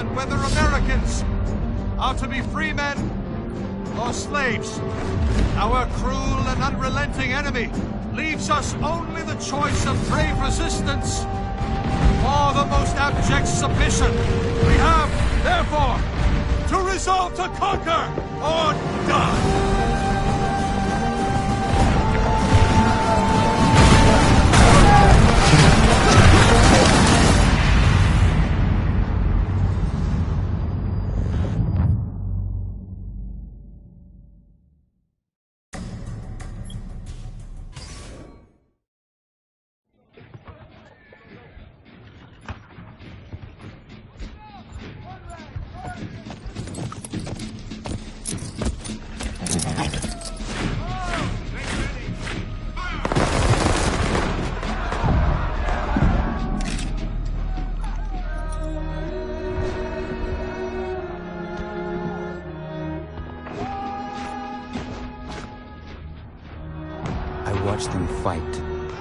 determine whether Americans are to be free men or slaves. Our cruel and unrelenting enemy leaves us only the choice of brave resistance or the most abject submission. We have, therefore, to resolve to conquer or die. I watch them fight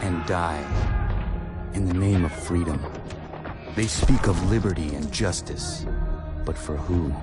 and die in the name of freedom. They speak of liberty and justice, but for who?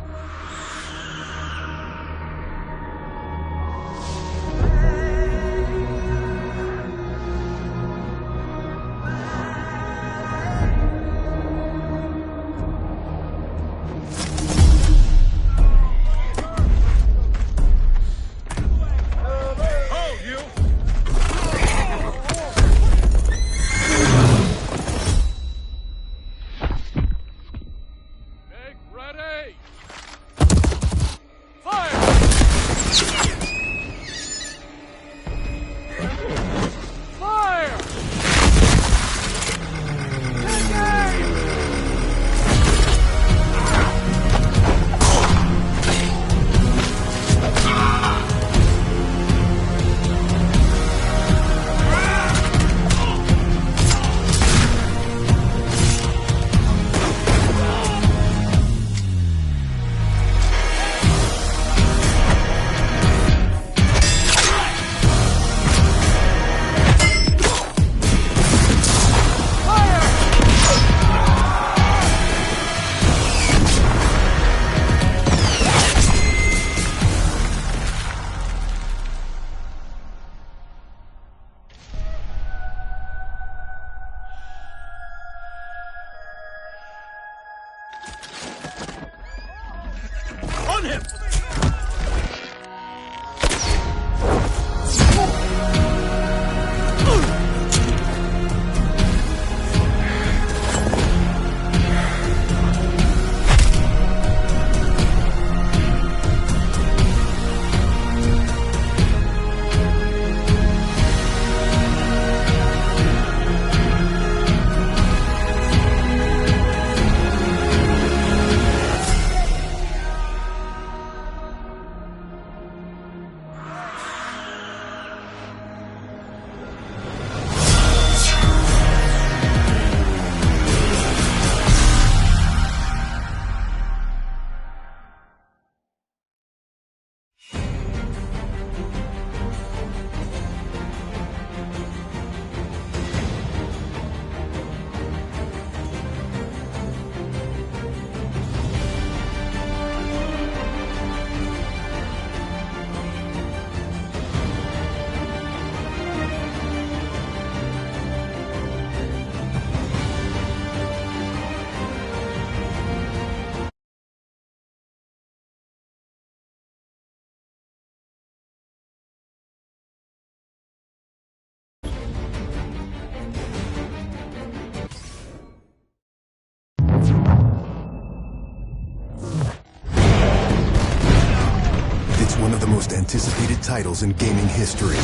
One of the most anticipated titles in gaming history.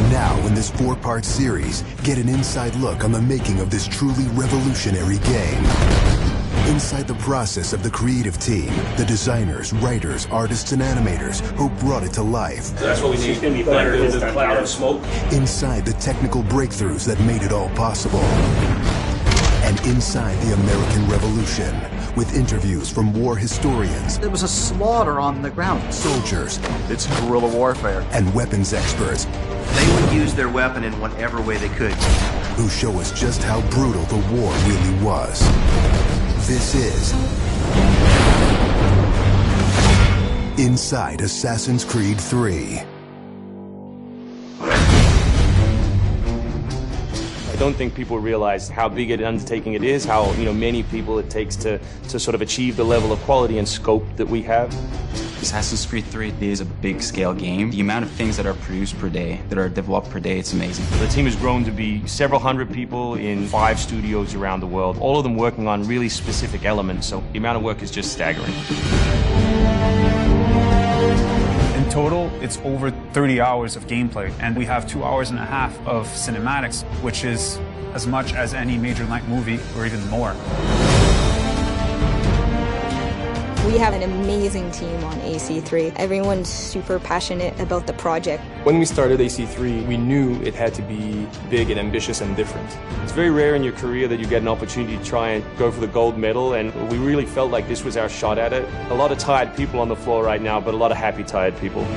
Now, in this 4-part series, get an inside look on the making of this truly revolutionary game. Inside the process of the creative team, the designers, writers, artists, and animators who brought it to life. That's what we need. It's going to be better than the cloud of smoke. Inside the technical breakthroughs that made it all possible. And inside the American Revolution, with interviews from war historians. There was a slaughter on the ground. Soldiers. It's guerrilla warfare. And weapons experts. They would use their weapon in whatever way they could. Who show us just how brutal the war really was. This is inside Assassin's Creed 3. I don't think people realize how big an undertaking it is, how many people it takes to sort of achieve the level of quality and scope that we have. Assassin's Creed 3 is a big-scale game. The amount of things that are produced per day, that are developed per day, it's amazing. The team has grown to be several hundred people in 5 studios around the world, all of them working on really specific elements, so the amount of work is just staggering. In total, it's over 30 hours of gameplay, and we have 2.5 hours of cinematics, which is as much as any major length movie, or even more. We have an amazing team on AC3. Everyone's super passionate about the project. When we started AC3, we knew it had to be big and ambitious and different. It's very rare in your career that you get an opportunity to try and go for the gold medal, and we really felt like this was our shot at it. A lot of tired people on the floor right now, but a lot of happy, tired people.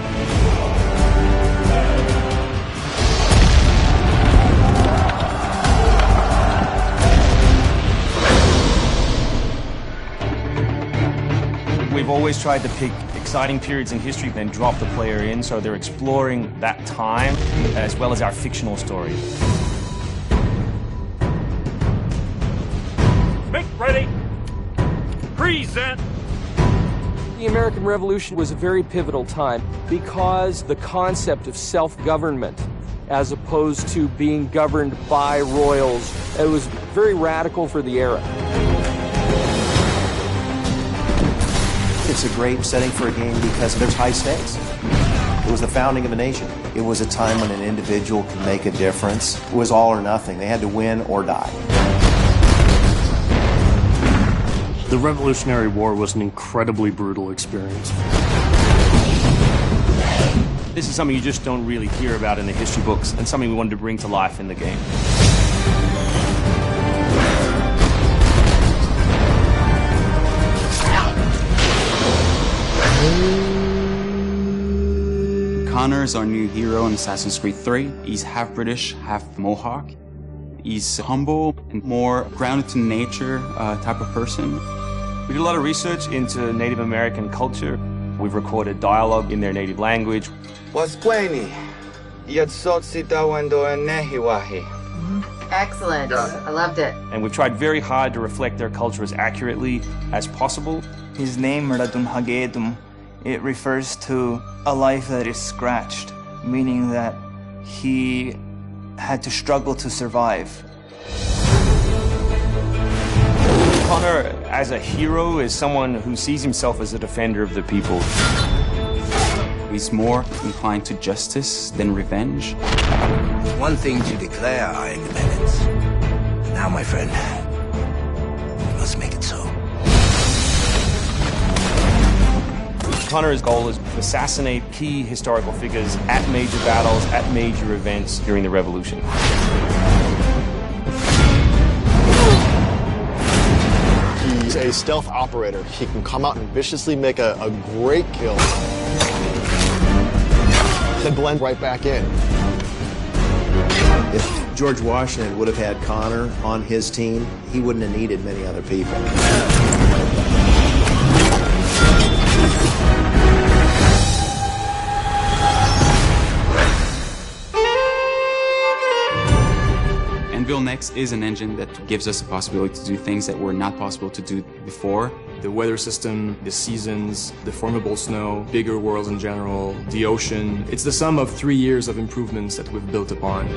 We've always tried to pick exciting periods in history, then drop the player in, so they're exploring that time as well as our fictional story. Make ready. Present. The American Revolution was a very pivotal time because the concept of self-government as opposed to being governed by royals, it was very radical for the era. It's a great setting for a game because there's high stakes. It was the founding of a nation. It was a time when an individual could make a difference. It was all or nothing. They had to win or die. The Revolutionary War was an incredibly brutal experience. This is something you just don't really hear about in the history books, and something we wanted to bring to life in the game. Connor is our new hero in Assassin's Creed 3. He's half British, half Mohawk. He's humble and more grounded to nature type of person. We did a lot of research into Native American culture. We've recorded dialogue in their native language. Excellent. I loved it. And we've tried very hard to reflect their culture as accurately as possible. His name, Ratonhnaké, it refers to a life that is scratched, meaning that he had to struggle to survive. Connor, as a hero, is someone who sees himself as a defender of the people. He's more inclined to justice than revenge. One thing to declare our independence. Now, my friend, we must make it so. Connor's goal is to assassinate key historical figures at major battles, at major events during the Revolution. He's a stealth operator. He can come out and viciously make a great kill, then blend right back in. If George Washington would have had Connor on his team, he wouldn't have needed many other people. Anvil Next is an engine that gives us the possibility to do things that were not possible to do before. The weather system, the seasons, the formable snow, bigger worlds in general, the ocean. It's the sum of 3 years of improvements that we've built upon.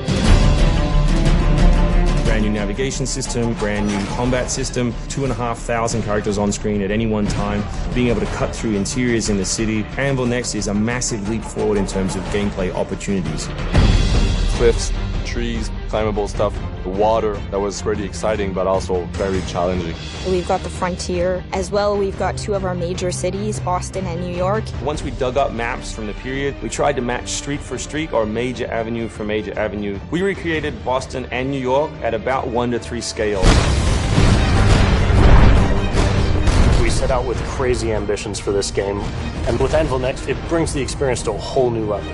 Brand new navigation system, brand new combat system, 2,500 characters on screen at any one time, being able to cut through interiors in the city. Anvil Next is a massive leap forward in terms of gameplay opportunities. Cliffs, trees, climbable stuff, the water, that was pretty exciting but also very challenging. We've got the frontier as well. We've got 2 of our major cities, Boston and New York. Once we dug up maps from the period, we tried to match street for street or major avenue for major avenue. We recreated Boston and New York at about 1:3 scale. We set out with crazy ambitions for this game, and with Anvil Next, it brings the experience to a whole new level.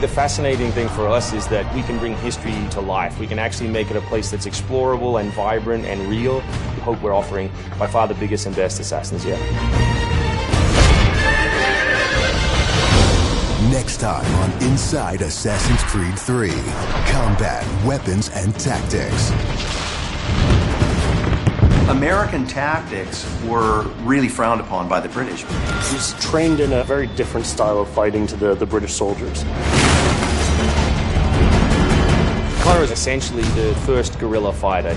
The fascinating thing for us is that we can bring history to life. We can actually make it a place that's explorable and vibrant and real. We hope we're offering by far the biggest and best Assassins yet. Next time on Inside Assassin's Creed 3. Combat, weapons, and tactics. American tactics were really frowned upon by the British. He was trained in a very different style of fighting to the British soldiers. Connor was essentially the first guerrilla fighter.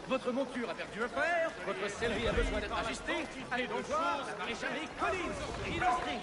Votre monture a perdu un fer, votre sellerie a besoin d'être ajusté. Allez donc voir la maréchalerie Collins, illustrée.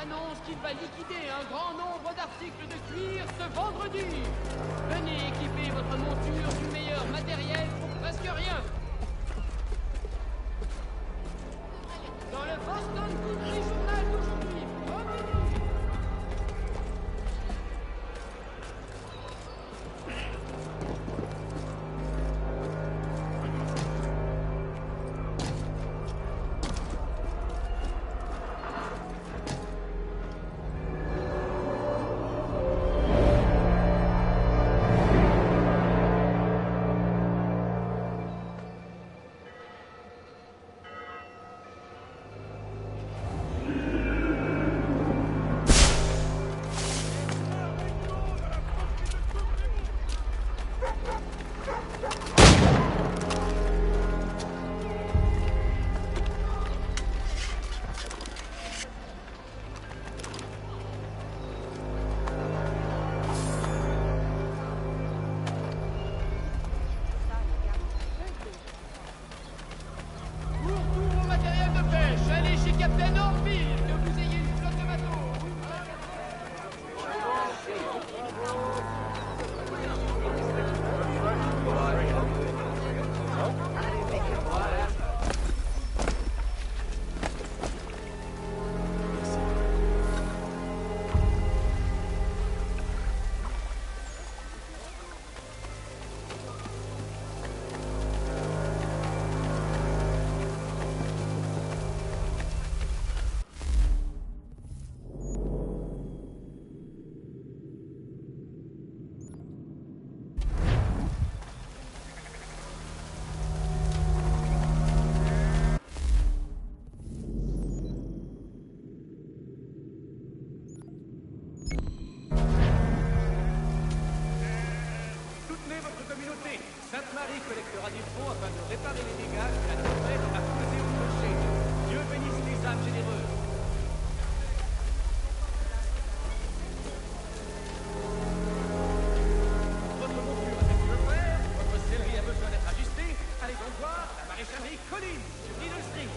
Annonce qu'il va liquider un grand nombre d'articles de cuir ce vendredi. Venez équiper votre monture du meilleur matériel pour presque rien. Dans le Boston Country Journal d'aujourd'hui, Sainte-Marie collectera des fonds afin de réparer les dégâts que la tempête a causés au clocher. Dieu bénisse les âmes généreuses. Votre monture a fait le faire, votre sellerie a besoin d'être ajustée. Allez donc voir la maréchalerie Collins sur Needle Street.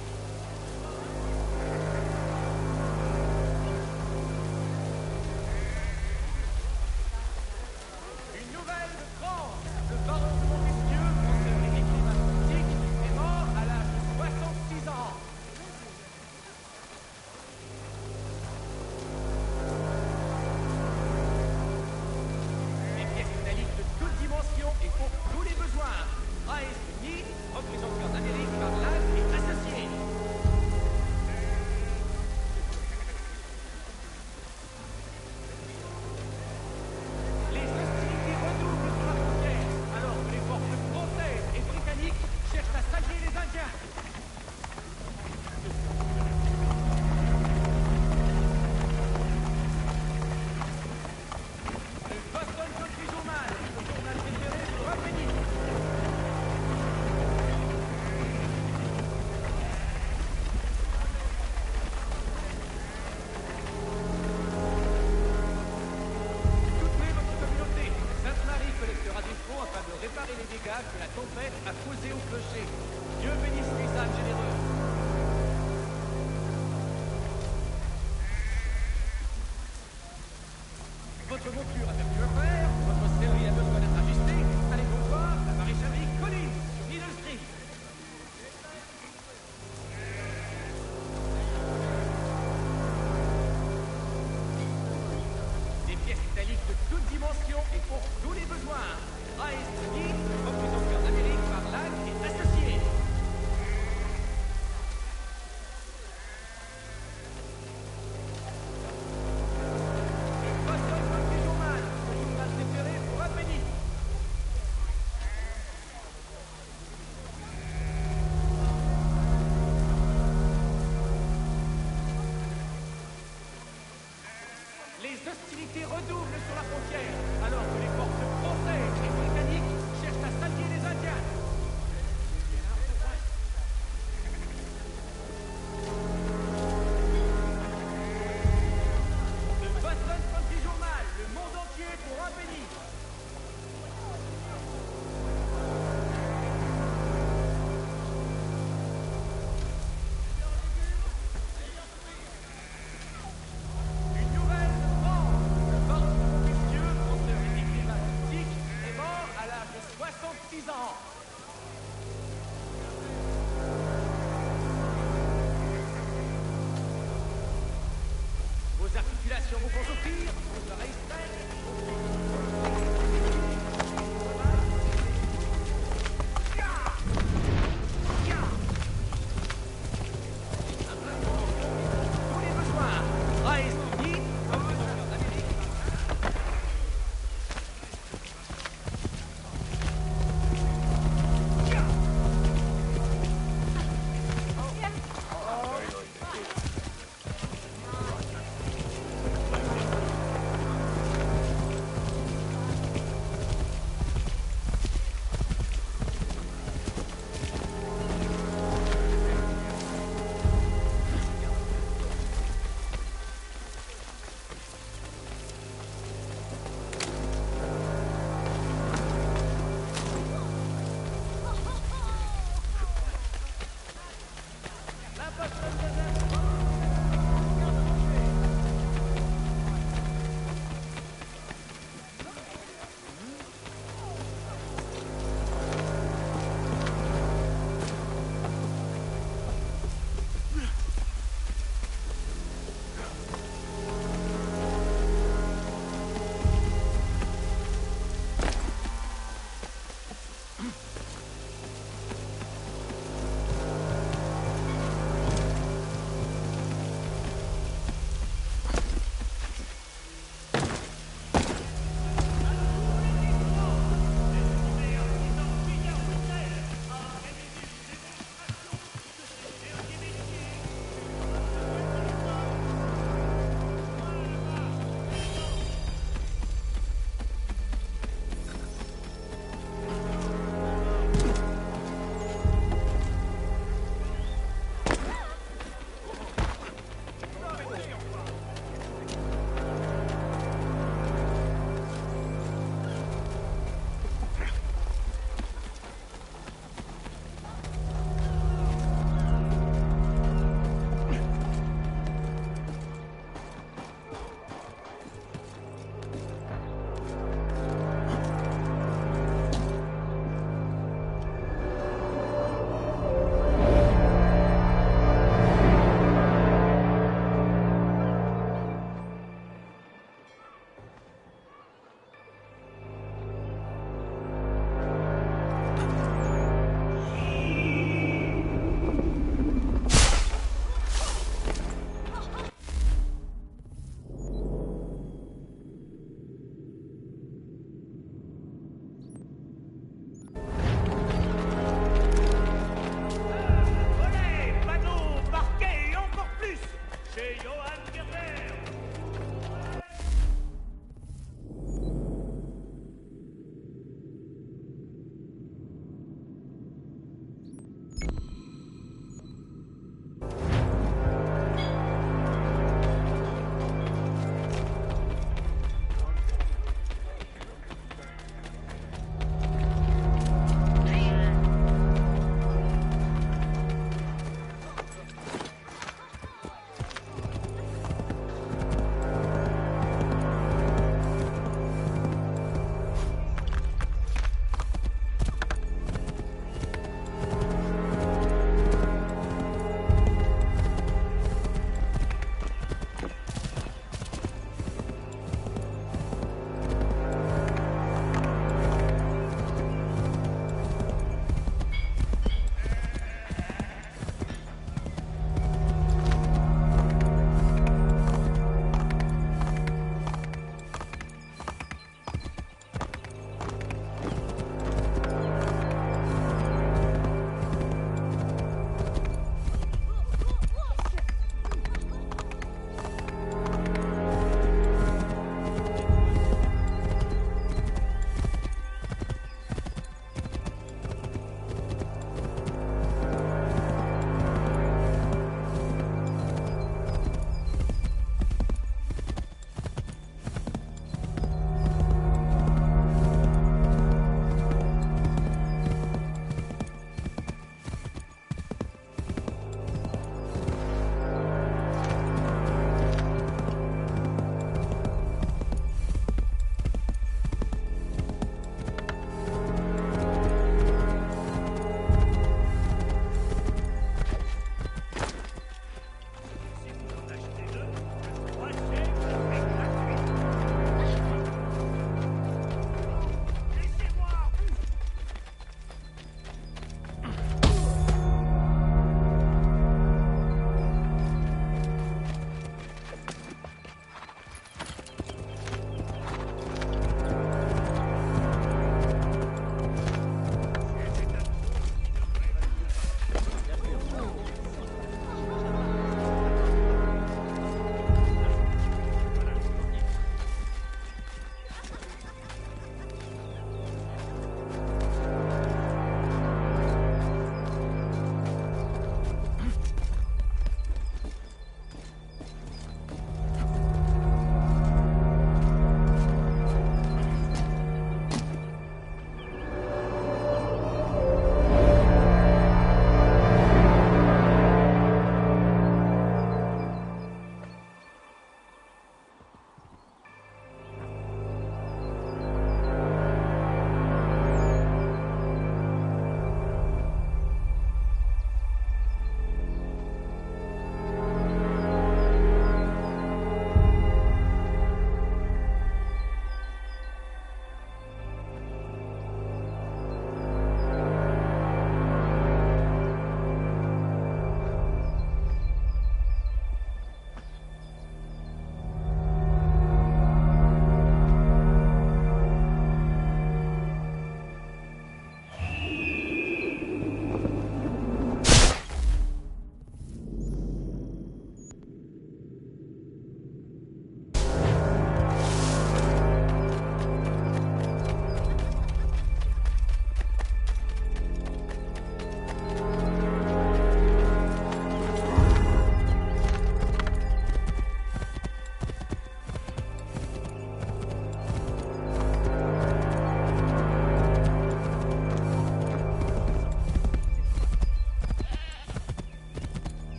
Une nouvelle de France, le baron de Montesquieu, penseur et écrivain politique, est mort à l'âge de 66 ans. Des pièces métalliques de toutes dimensions et pour tous les besoins. Price Unique, représentant d'Amérique par l'âge et associé. Les hostilités redoublent sur la frontière, alors que les forces françaises et britanniques cherchent à saluer les Indiens. Le Boston Country Journal, le journal préféré du Royaume-Uni. Soutenez votre communauté. Sainte-Marie collectera des fonds afin de réparer les dégâts que la tempête a causés au clocher. Dieu bénisse les âmes généreuses. Votre monture a perdu le fer, votre sellerie a besoin d'être ajustée. Allez donc voir la maréchalerie Collins sur Needle Street. Des pièces métalliques de toutes dimensions et pour tous les besoins. Price Unique, représentant d'Amérique par l'âge et associé. Le Boston Country Journal, le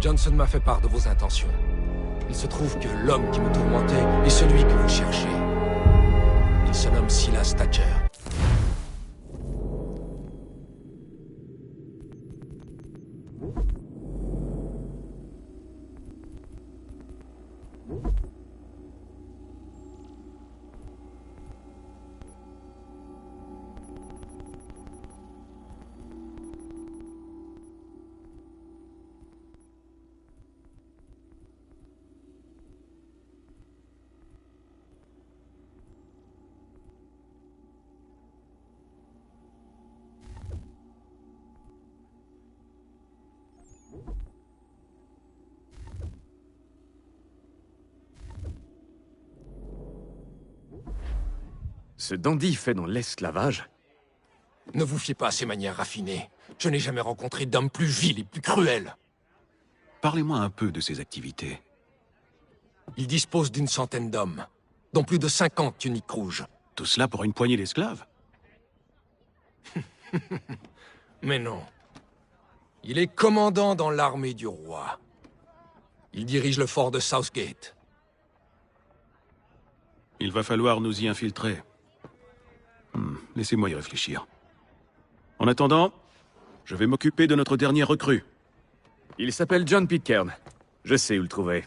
Johnson m'a fait part de vos intentions. Il se trouve que l'homme qui me tourmentait est celui que vous cherchez. Il se nomme Silas Thatcher. Ce dandy fait dans l'esclavage? Ne vous fiez pas à ses manières raffinées. Je n'ai jamais rencontré d'homme plus vil et plus cruel. Parlez-moi un peu de ses activités. Il dispose d'une centaine d'hommes, dont plus de 50 tuniques rouges. Tout cela pour une poignée d'esclaves? Mais non. Il est commandant dans l'armée du roi. Il dirige le fort de Southgate. Il va falloir nous y infiltrer. Laissez-moi y réfléchir. En attendant, je vais m'occuper de notre dernier recrue. Il s'appelle John Pitcairn. Je sais où le trouver.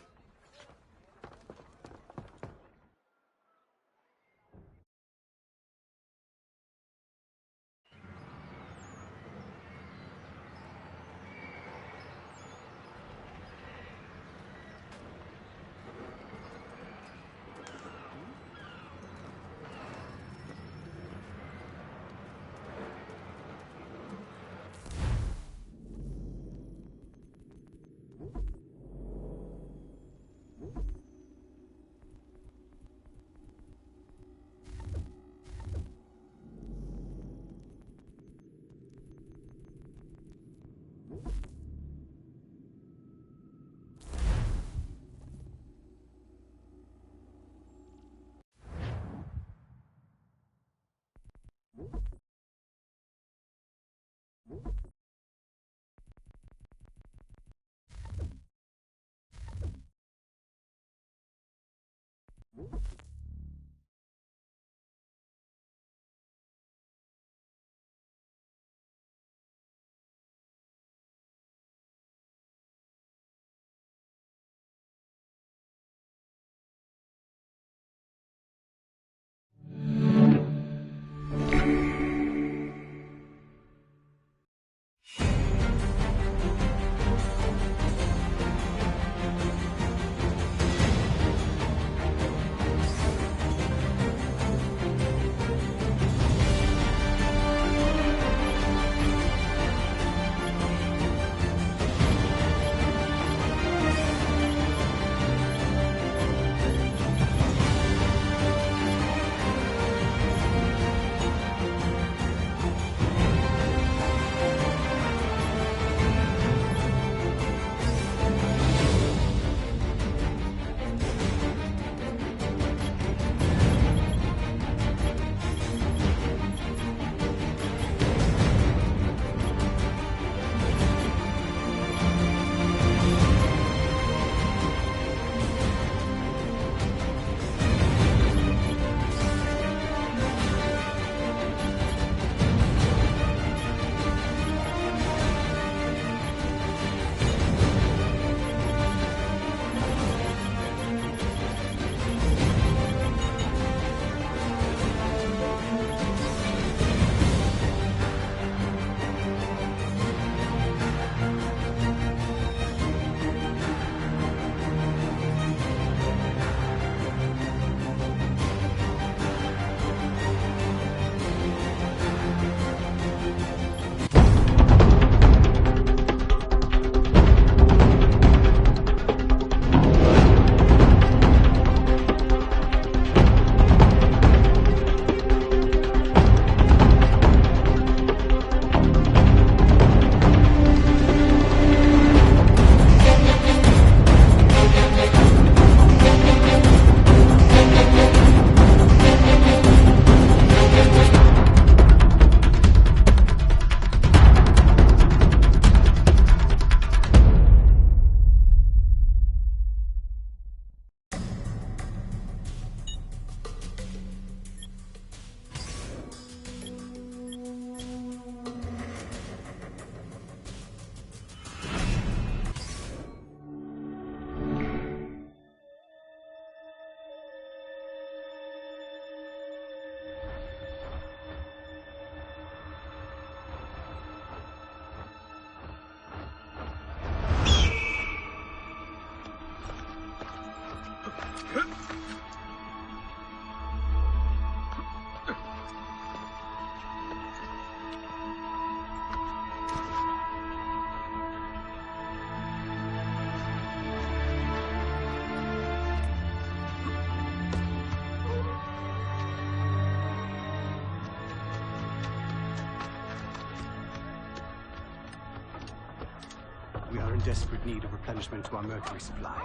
We're in desperate need of replenishment to our mercury supply.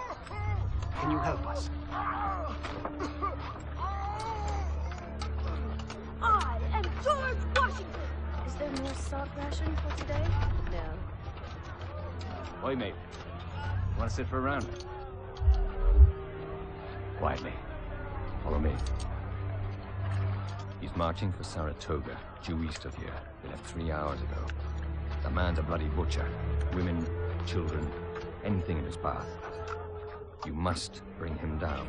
Can you help us? I am George Washington! Is there more salt ration for today? No. Oi, mate. Want to sit for a round? Quietly. Follow me. He's marching for Saratoga, due east of here. They left 3 hours ago. The man's a bloody butcher. Women, children, anything in his path. You must bring him down.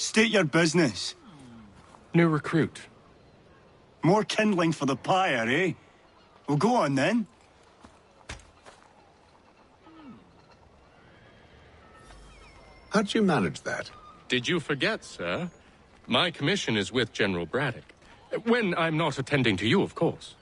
State your business. New recruit. More kindling for the pyre, eh? Well, go on then. How'd you manage that? Did you forget, sir? My commission is with General Braddock. When I'm not attending to you, of course.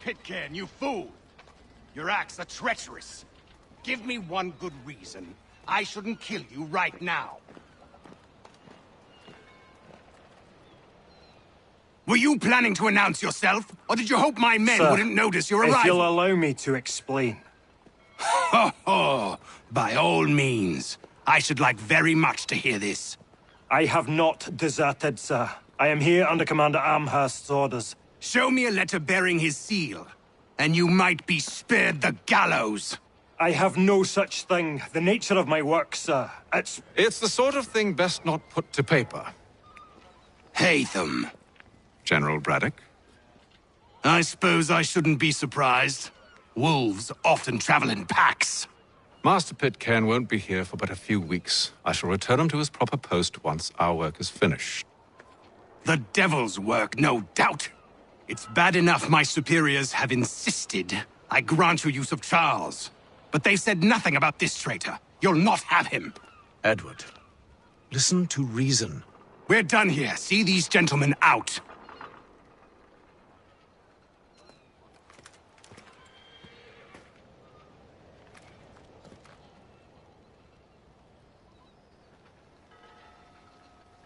Pitcairn, you fool! Your acts are treacherous. Give me one good reason I shouldn't kill you right now. Were you planning to announce yourself, or did you hope my men Sir, wouldn't notice your arrival? if you'll allow me to explain. Ho ho! By all means. I should like very much to hear this. I have not deserted, sir. I am here under Commander Amherst's orders. Show me a letter bearing his seal, and you might be spared the gallows. I have no such thing. The nature of my work, sir, It's the sort of thing best not put to paper. Haytham. General Braddock? I suppose I shouldn't be surprised. Wolves often travel in packs. Master Pitcairn won't be here for but a few weeks. I shall return him to his proper post once our work is finished. The devil's work, no doubt. It's bad enough my superiors have insisted I grant you use of Charles. But they've said nothing about this traitor. You'll not have him. Edward, listen to reason. We're done here. See these gentlemen out.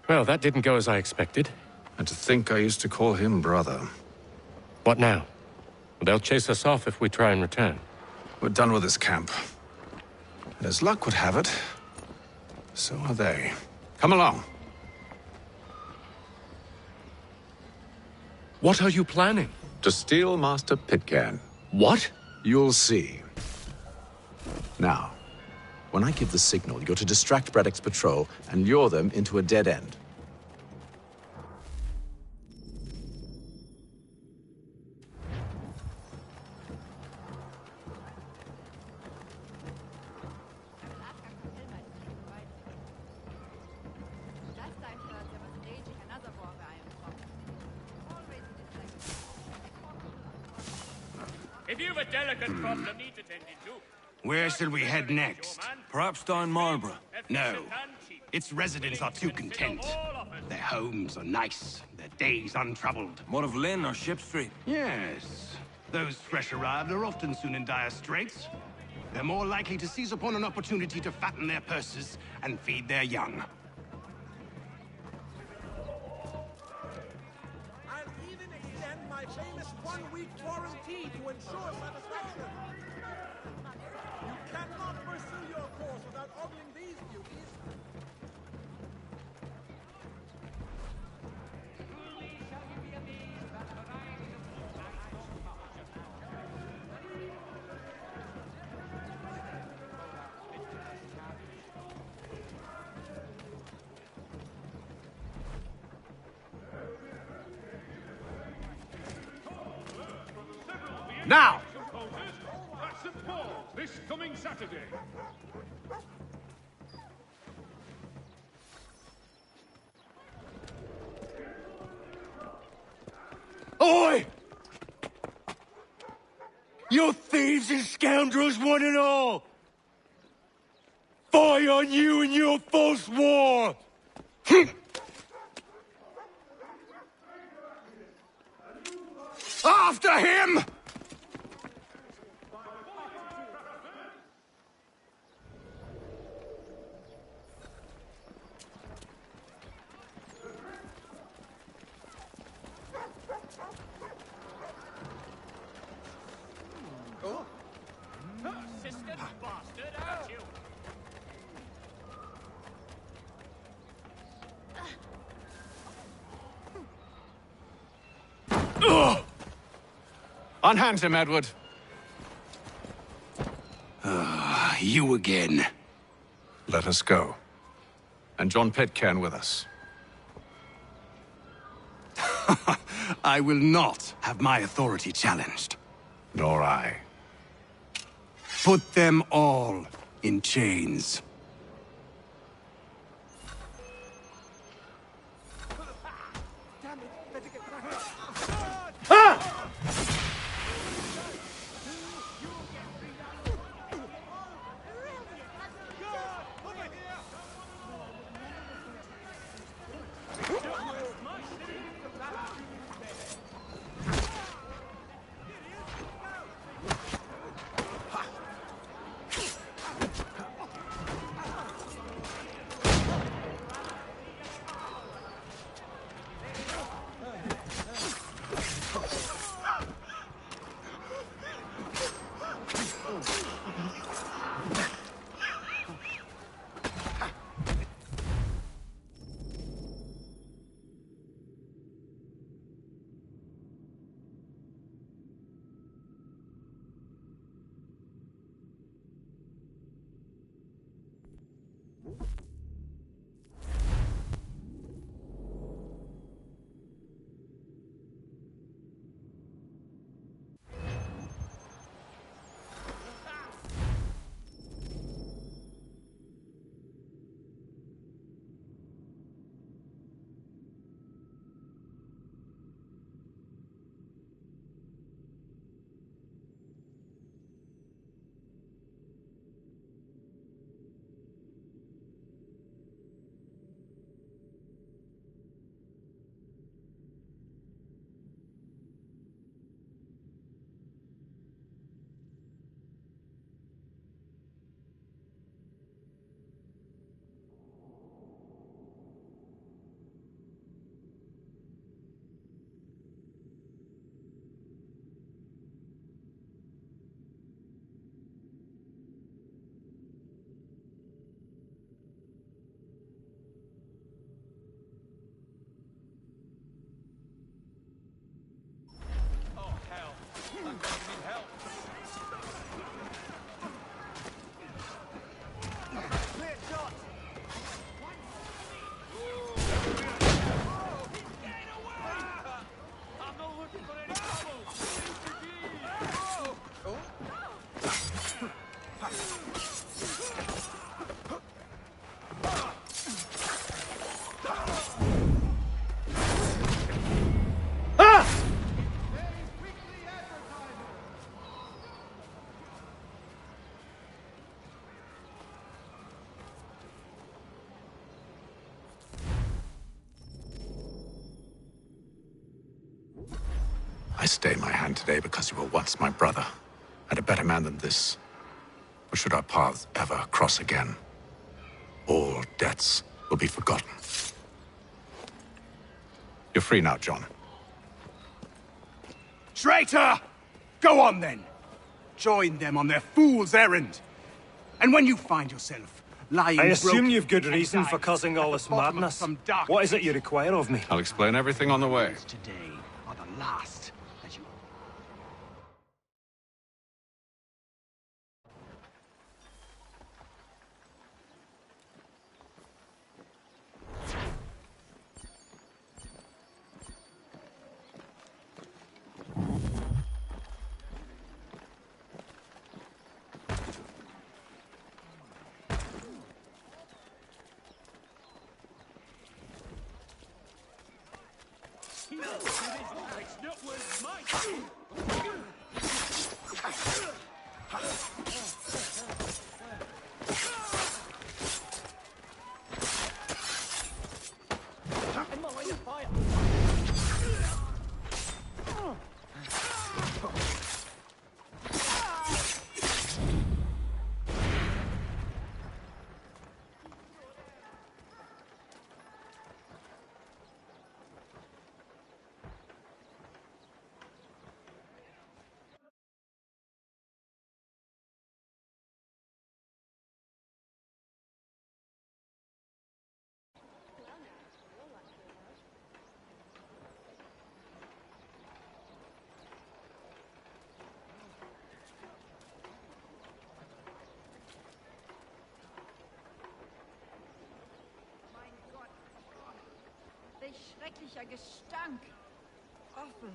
Well, that didn't go as I expected. And to think I used to call him brother. What now? They'll chase us off if we try and return. We're done with this camp. And as luck would have it, so are they. Come along. What are you planning? To steal Master Pitcairn. What? You'll see. Now, when I give the signal, you're to distract Braddock's patrol and lure them into a dead end. If you've a delicate problem need attending to, Where shall we head next? Perhaps down Marlborough. No. Its residents are too content. Their homes are nice, their days untroubled. More of Lynn or Ship Street? Yes. Those fresh arrived are often soon in dire straits. They're more likely to seize upon an opportunity to fatten their purses and feed their young. I'll even extend my famous one-week warranty to ensure satisfaction. You cannot pursue your course without ogling these beauties. Truly shall you be amazed at the variety of Now! At St. Paul's this coming Saturday. Oi! You thieves and scoundrels, one and all! Fie on you and your false war! After him! Persistent bastard, aren't you? Unhand him, Edward. You again. Let us go. And John Pitcairn with us. I will not have my authority challenged. Nor I. Put them all in chains. I stay my hand today because you were once my brother, and a better man than this. Or should our paths ever cross again, all debts will be forgotten. You're free now, John. Traitor! Go on then! Join them on their fool's errand. And when you find yourself lying I assume broken you've good and reason dying for causing all at this the bottom of madness. some dark What is it pit, you require of me? I'll explain everything on the way. today are the last that you... It's not worth my Welch schrecklicher Gestank. Awful.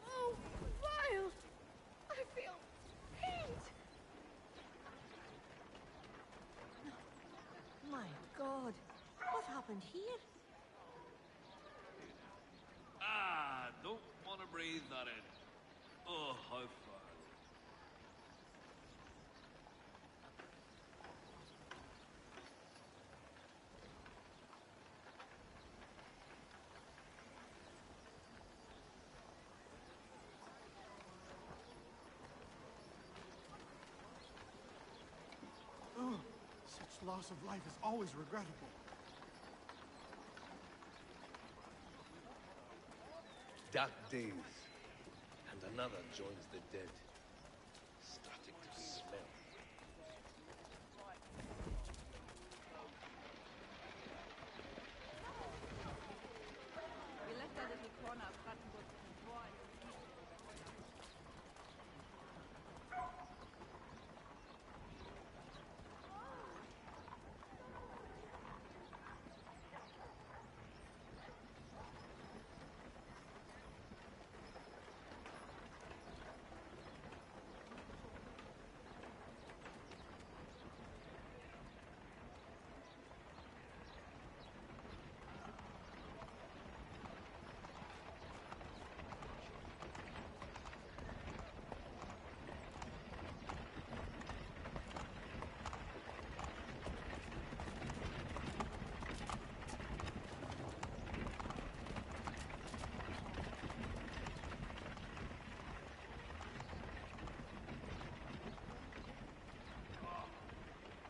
Oh, vile! I feel paint! My God, what happened here? Ah, don't want to breathe that in. Oh, how fun. Oh, such loss of life is always regrettable. Dark days, and another joins the dead. Starting to smell. We left that little corner of Ratonhnaké before.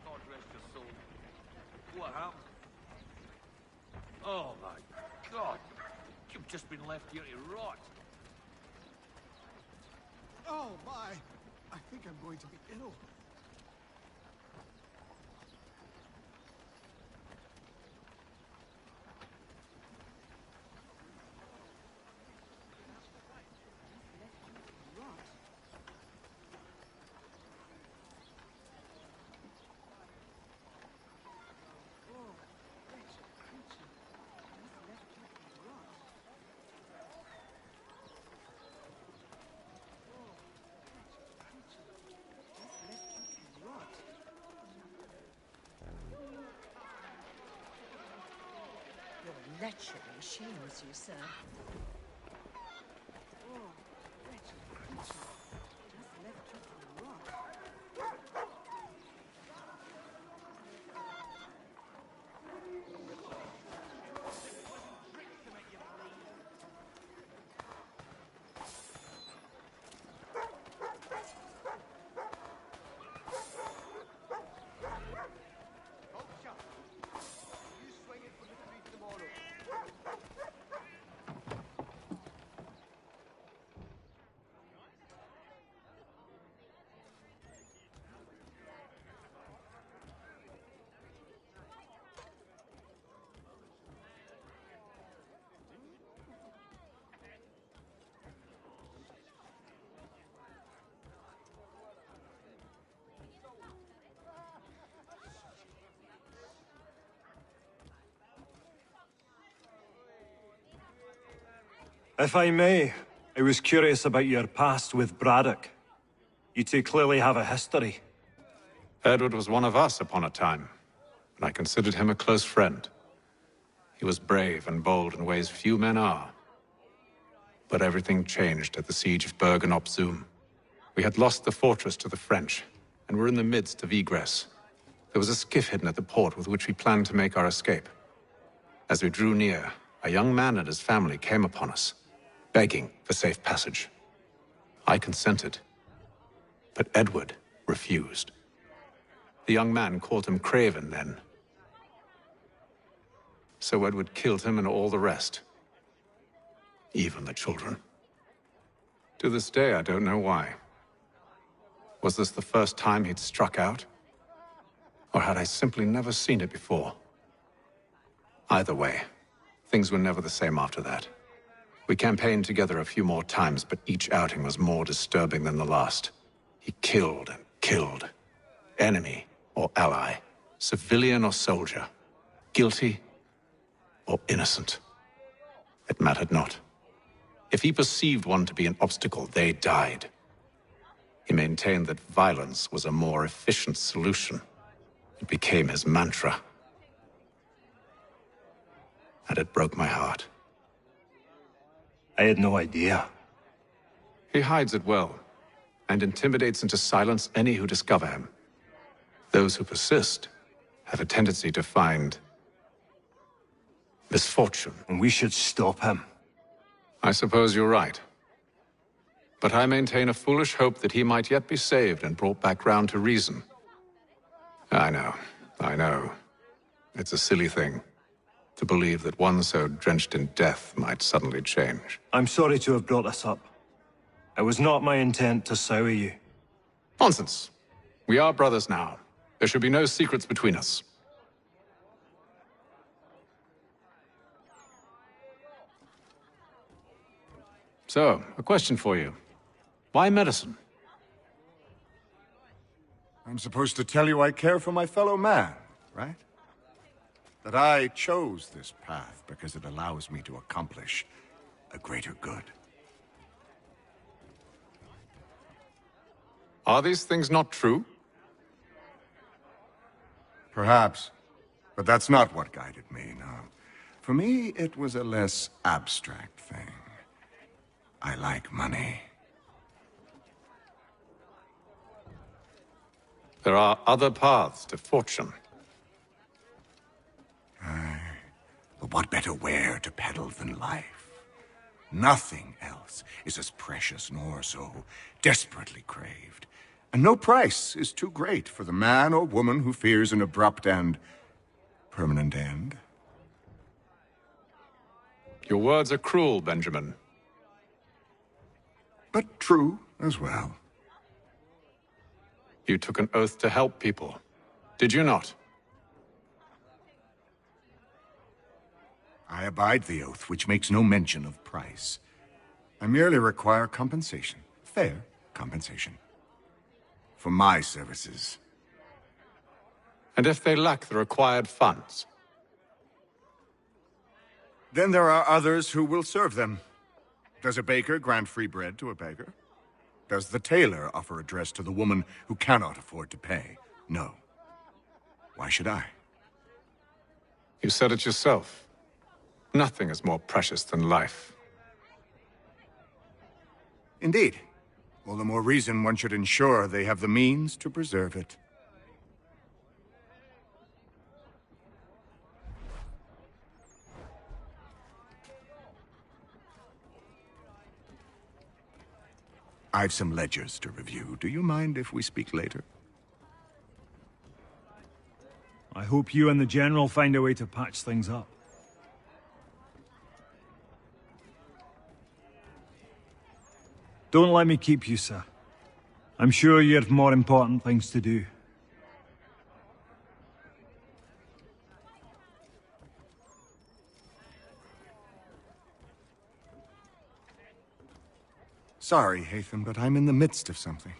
God rest your soul. What happened? Oh my God! You've just been left here to rot. Oh, my! I think I'm going to be ill. Your lechery shames you, sir. Oh, wretched creature. Just left you to rot. If I may, I was curious about your past with Braddock. You two clearly have a history. Edward was one of us upon a time, and I considered him a close friend. He was brave and bold in ways few men are. But everything changed at the siege of Bergen op Zoom. We had lost the fortress to the French, and were in the midst of egress. There was a skiff hidden at the port with which we planned to make our escape. As we drew near, a young man and his family came upon us, begging for safe passage. I consented, but Edward refused. The young man called him Craven then. So Edward killed him and all the rest. Even the children. To this day, I don't know why. Was this the first time he'd struck out? Or had I simply never seen it before? Either way, things were never the same after that. We campaigned together a few more times, but each outing was more disturbing than the last. He killed and killed. Enemy or ally, civilian or soldier, guilty or innocent. It mattered not. If he perceived one to be an obstacle, they died. He maintained that violence was a more efficient solution. It became his mantra. And it broke my heart. I had no idea. He hides it well, and intimidates into silence any who discover him. Those who persist have a tendency to find misfortune. And we should stop him. I suppose you're right. But I maintain a foolish hope that he might yet be saved and brought back round to reason. I know. It's a silly thing to believe that one so drenched in death might suddenly change. I'm sorry to have brought this up. It was not my intent to sour you. Nonsense. We are brothers now. There should be no secrets between us. So, a question for you. Why medicine? I'm supposed to tell you I care for my fellow man, right? That I chose this path because it allows me to accomplish a greater good. Are these things not true? Perhaps. But that's not what guided me, no. For me, it was a less abstract thing. I like money. There are other paths to fortune. Aye. But what better ware to peddle than life? Nothing else is as precious nor so desperately craved. And no price is too great for the man or woman who fears an abrupt and permanent end. Your words are cruel, Benjamin. But true as well. You took an oath to help people, did you not? I abide the oath, which makes no mention of price. I merely require compensation, fair compensation, for my services. And if they lack the required funds? Then there are others who will serve them. Does a baker grant free bread to a beggar? Does the tailor offer a dress to the woman who cannot afford to pay? No. Why should I? You said it yourself. Nothing is more precious than life. Indeed. All the more reason one should ensure they have the means to preserve it. I've some ledgers to review. Do you mind if we speak later? I hope you and the General find a way to patch things up. Don't let me keep you, sir. I'm sure you have more important things to do. Sorry, Hatham, but I'm in the midst of something.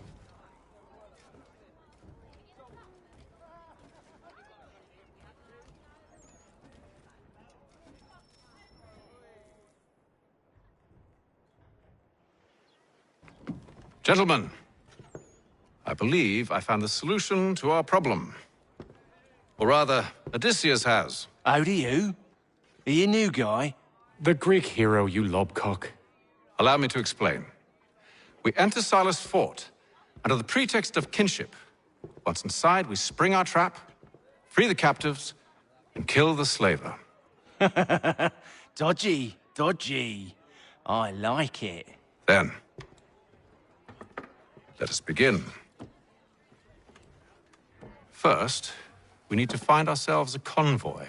Gentlemen, I believe I found the solution to our problem. Or rather, Odysseus has. How do you? Are you a new guy? The Greek hero, you lobcock. Allow me to explain. We enter Silas' fort, under the pretext of kinship. Once inside, we spring our trap, free the captives, and kill the slaver. Dodgy, dodgy. I like it. Then, let us begin. First, we need to find ourselves a convoy.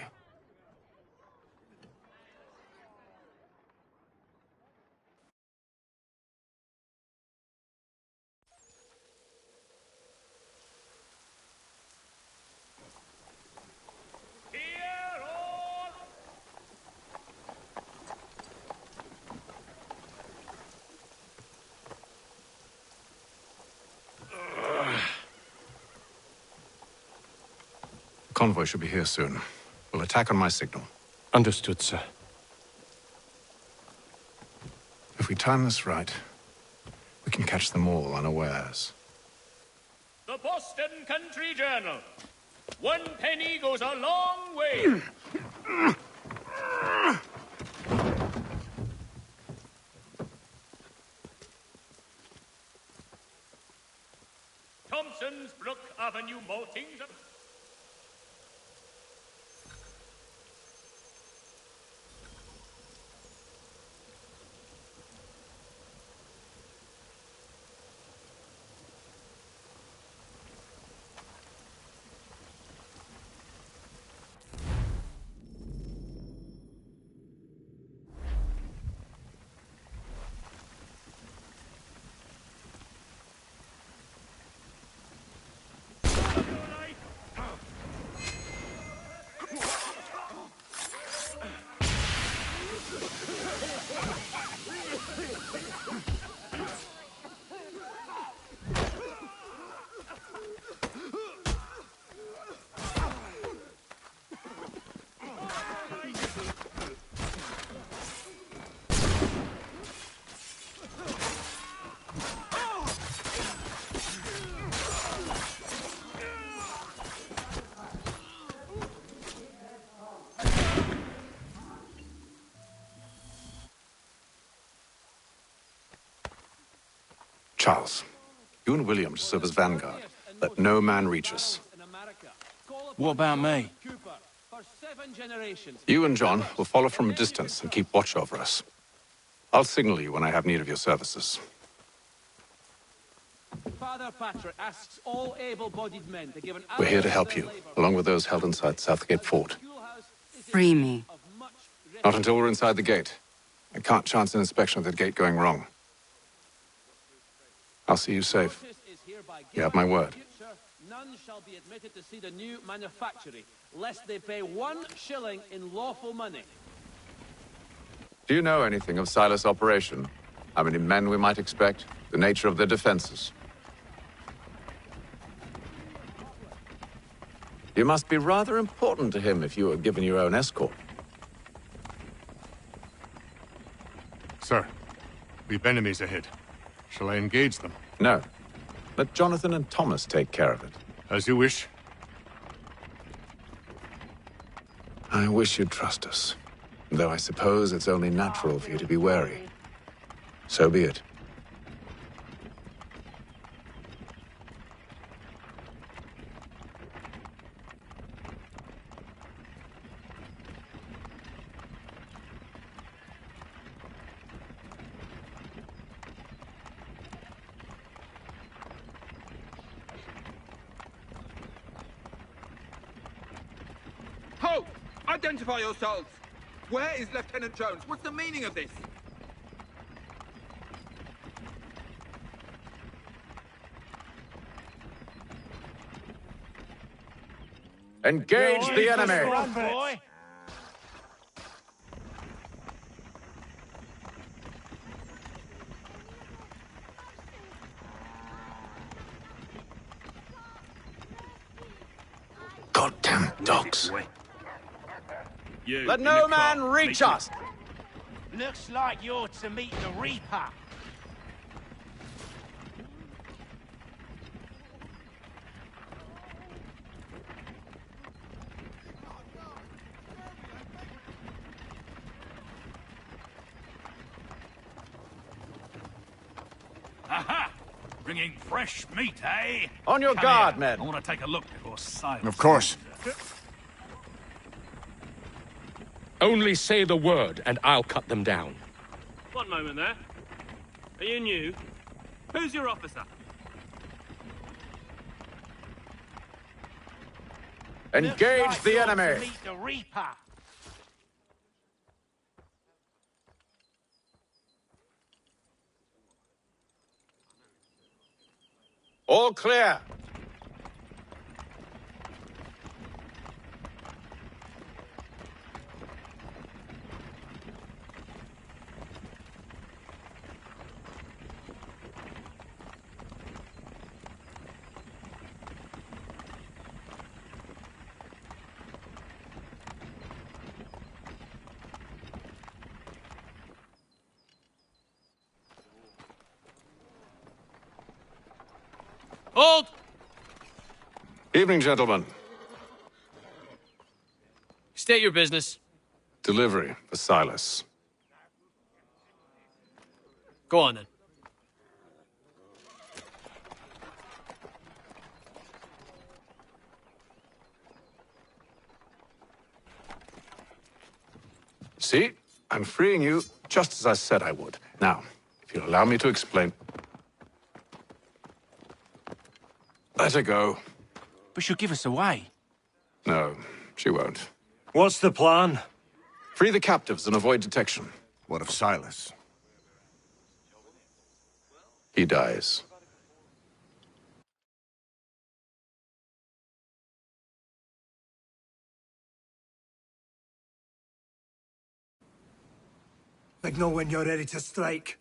Convoy should be here soon. We'll attack on my signal. Understood, sir. If we time this right, we can catch them all unawares. The Boston Country Journal. 1 penny goes a long way. Thompson's Brook Avenue maltings. Charles, you and William serve as vanguard. Let no man reach us. What about me? You and John will follow from a distance and keep watch over us. I'll signal you when I have need of your services. Father Patrick asks all able-bodied men to give an We're here to help you, along with those held inside Southgate Fort. Free me. Not until we're inside the gate. I can't chance an inspection of the gate going wrong. I'll see you safe. You have my word. None shall be admitted to see the new manufactory, lest they pay 1 shilling in lawful money. Do you know anything of Silas' operation? How many men we might expect? The nature of their defenses? You must be rather important to him if you were given your own escort. Sir, we've enemies ahead. Shall I engage them? No. Let Jonathan and Thomas take care of it. As you wish. I wish you'd trust us. Though I suppose it's only natural for you to be wary. So be it. Ho! Identify yourselves! Where is Lieutenant Jones? What's the meaning of this? Engage the enemy! Run, boy! Goddamn dogs. Let no man reach us! Looks like you're to meet the Reaper. Aha! Bringing fresh meat, eh? On your Come guard, here. men. I want to take a look before silence. Of course. Only say the word, and I'll cut them down. One moment there. Are you new? Who's your officer? Engage the To enemy! meet the Reaper. All clear! Hold! Evening, gentlemen. State your business. Delivery for Silas. Go on, then. See? I'm freeing you just as I said I would. Now, if you'll allow me to explain... Let her go. But she'll give us away. No, she won't. What's the plan? Free the captives and avoid detection. What of Silas? He dies. Let know when you're ready to strike.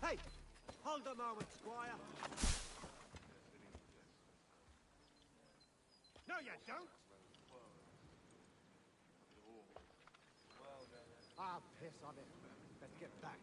Hey! Hold a moment, Squire. No, you don't. Ah, piss on it. Let's get back.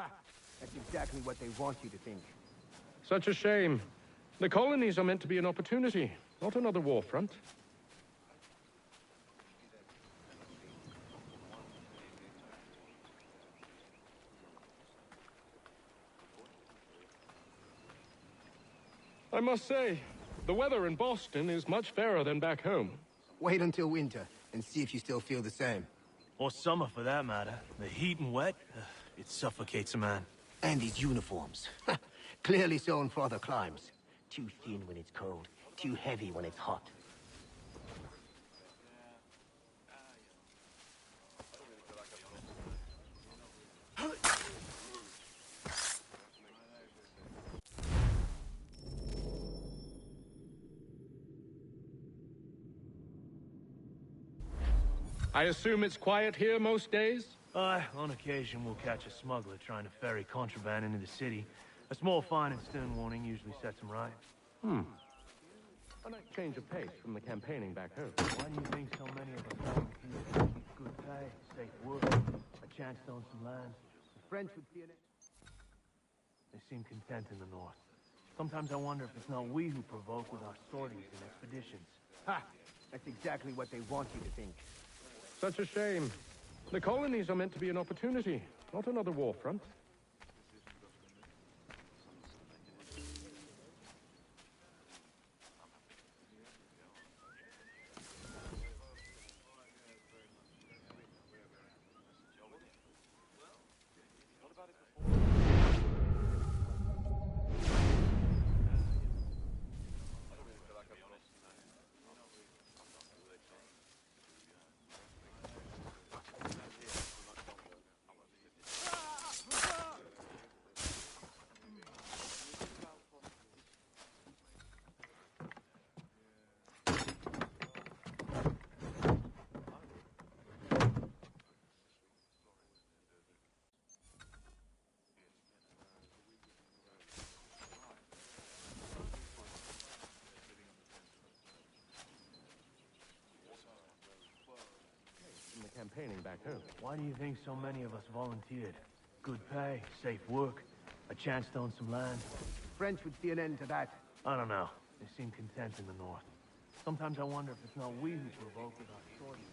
Ha! That's exactly what they want you to think. Such a shame. The colonies are meant to be an opportunity, not another war front. I must say, the weather in Boston is much fairer than back home. Wait until winter, and see if you still feel the same. Or summer, for that matter. The heat and wet, it suffocates a man. And these uniforms. Clearly sewn for other climes. Too thin when it's cold, too heavy when it's hot. I assume it's quiet here most days? On occasion we'll catch a smuggler trying to ferry contraband into the city. A small fine and stern warning usually sets him right. A nice change of pace from the campaigning back home. Why do you think so many of us volunteer? Good pay, safe work, a chance to own some land. The French would see it. They seem content in the north. Sometimes I wonder if it's not we who provoke with our sorties and expeditions. Ha! That's exactly what they want you to think. Such a shame. The colonies are meant to be an opportunity, not another war front. Campaigning back home. Why do you think so many of us volunteered? Good pay, safe work, a chance to own some land. French would see an end to that. I don't know. They seem content in the north. Sometimes I wonder if it's not we who provoke with our sorties.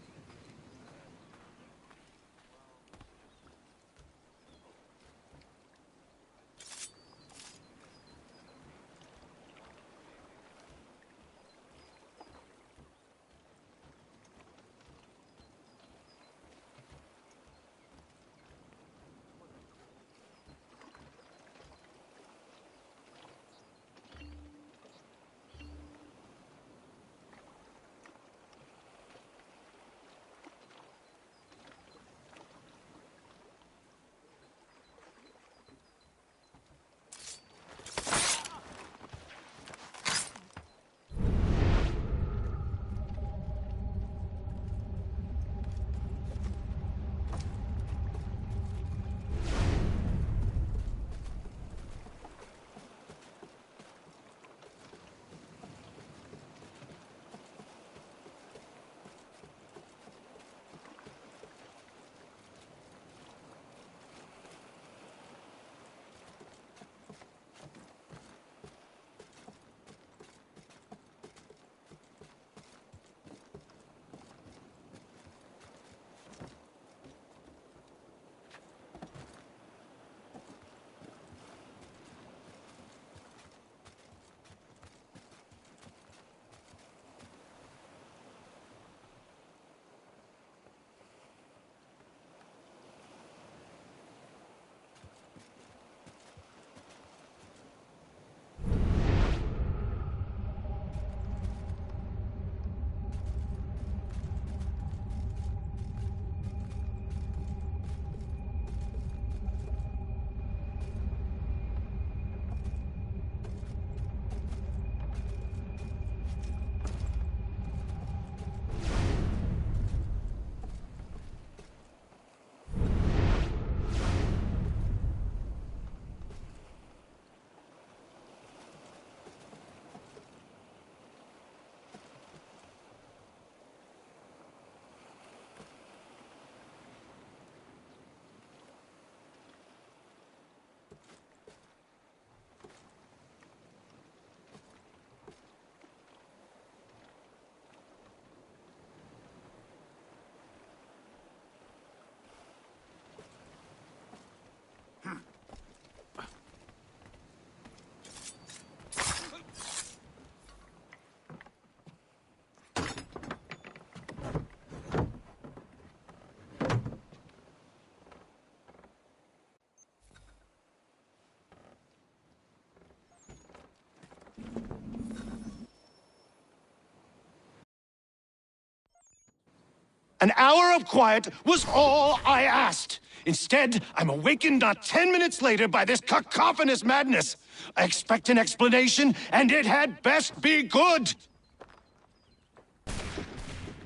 An hour of quiet was all I asked. Instead, I'm awakened not 10 minutes later by this cacophonous madness. I expect an explanation, and it had best be good.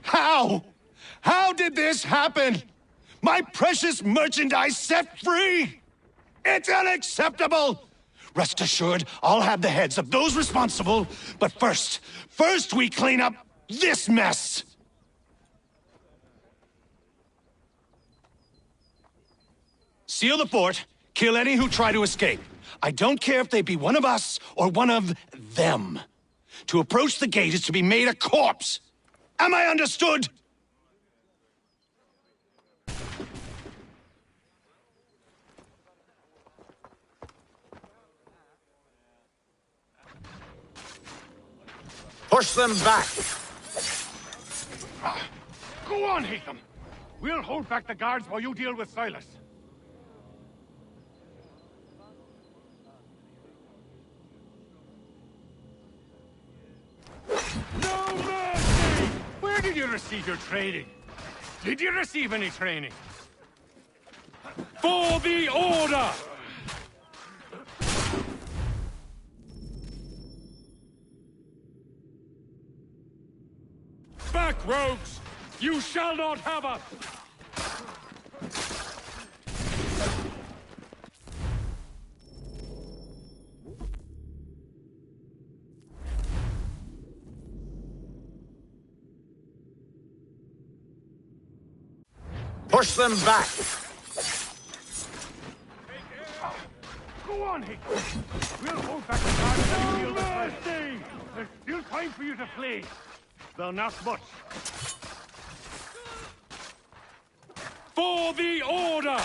How? How did this happen? My precious merchandise set free! It's unacceptable! Rest assured, I'll have the heads of those responsible, but first we clean up this mess! Seal the fort, kill any who try to escape. I don't care if they be one of us or one of them. To approach the gate is to be made a corpse. Am I understood? Push them back! Go on, Hatham! We'll hold back the guards while you deal with Silas. No mercy! Where did you receive your training? Did you receive any training? For the Order! Back, rogues! You shall not have us! Push them back! Go on, Hick! We'll hold back the guards and deal with mercy! There's still time for you to flee. Though not much. For the Order!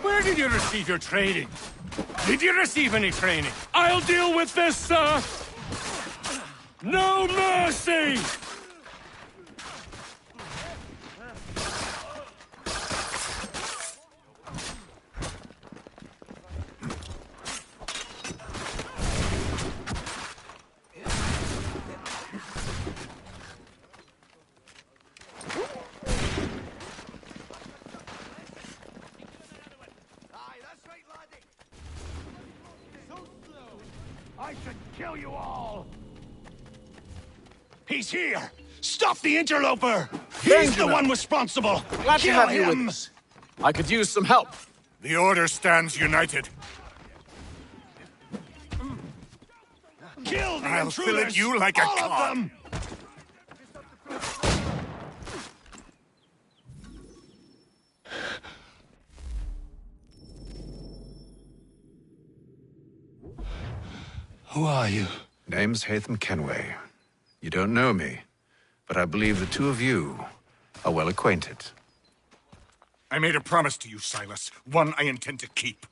Where did you receive your training? Did you receive any training? I'll deal with this, sir! No mercy! I should kill you all! He's here! Stop the interloper! He's the one responsible! Glad to Kill have you him! with us. I could use some help. The Order stands united. Kill the I'll intruders! fillet you like a all of cod. them! Who are you? Name's Hatham Kenway. You don't know me, but I believe the two of you are well acquainted. I made a promise to you, Silas. One I intend to keep.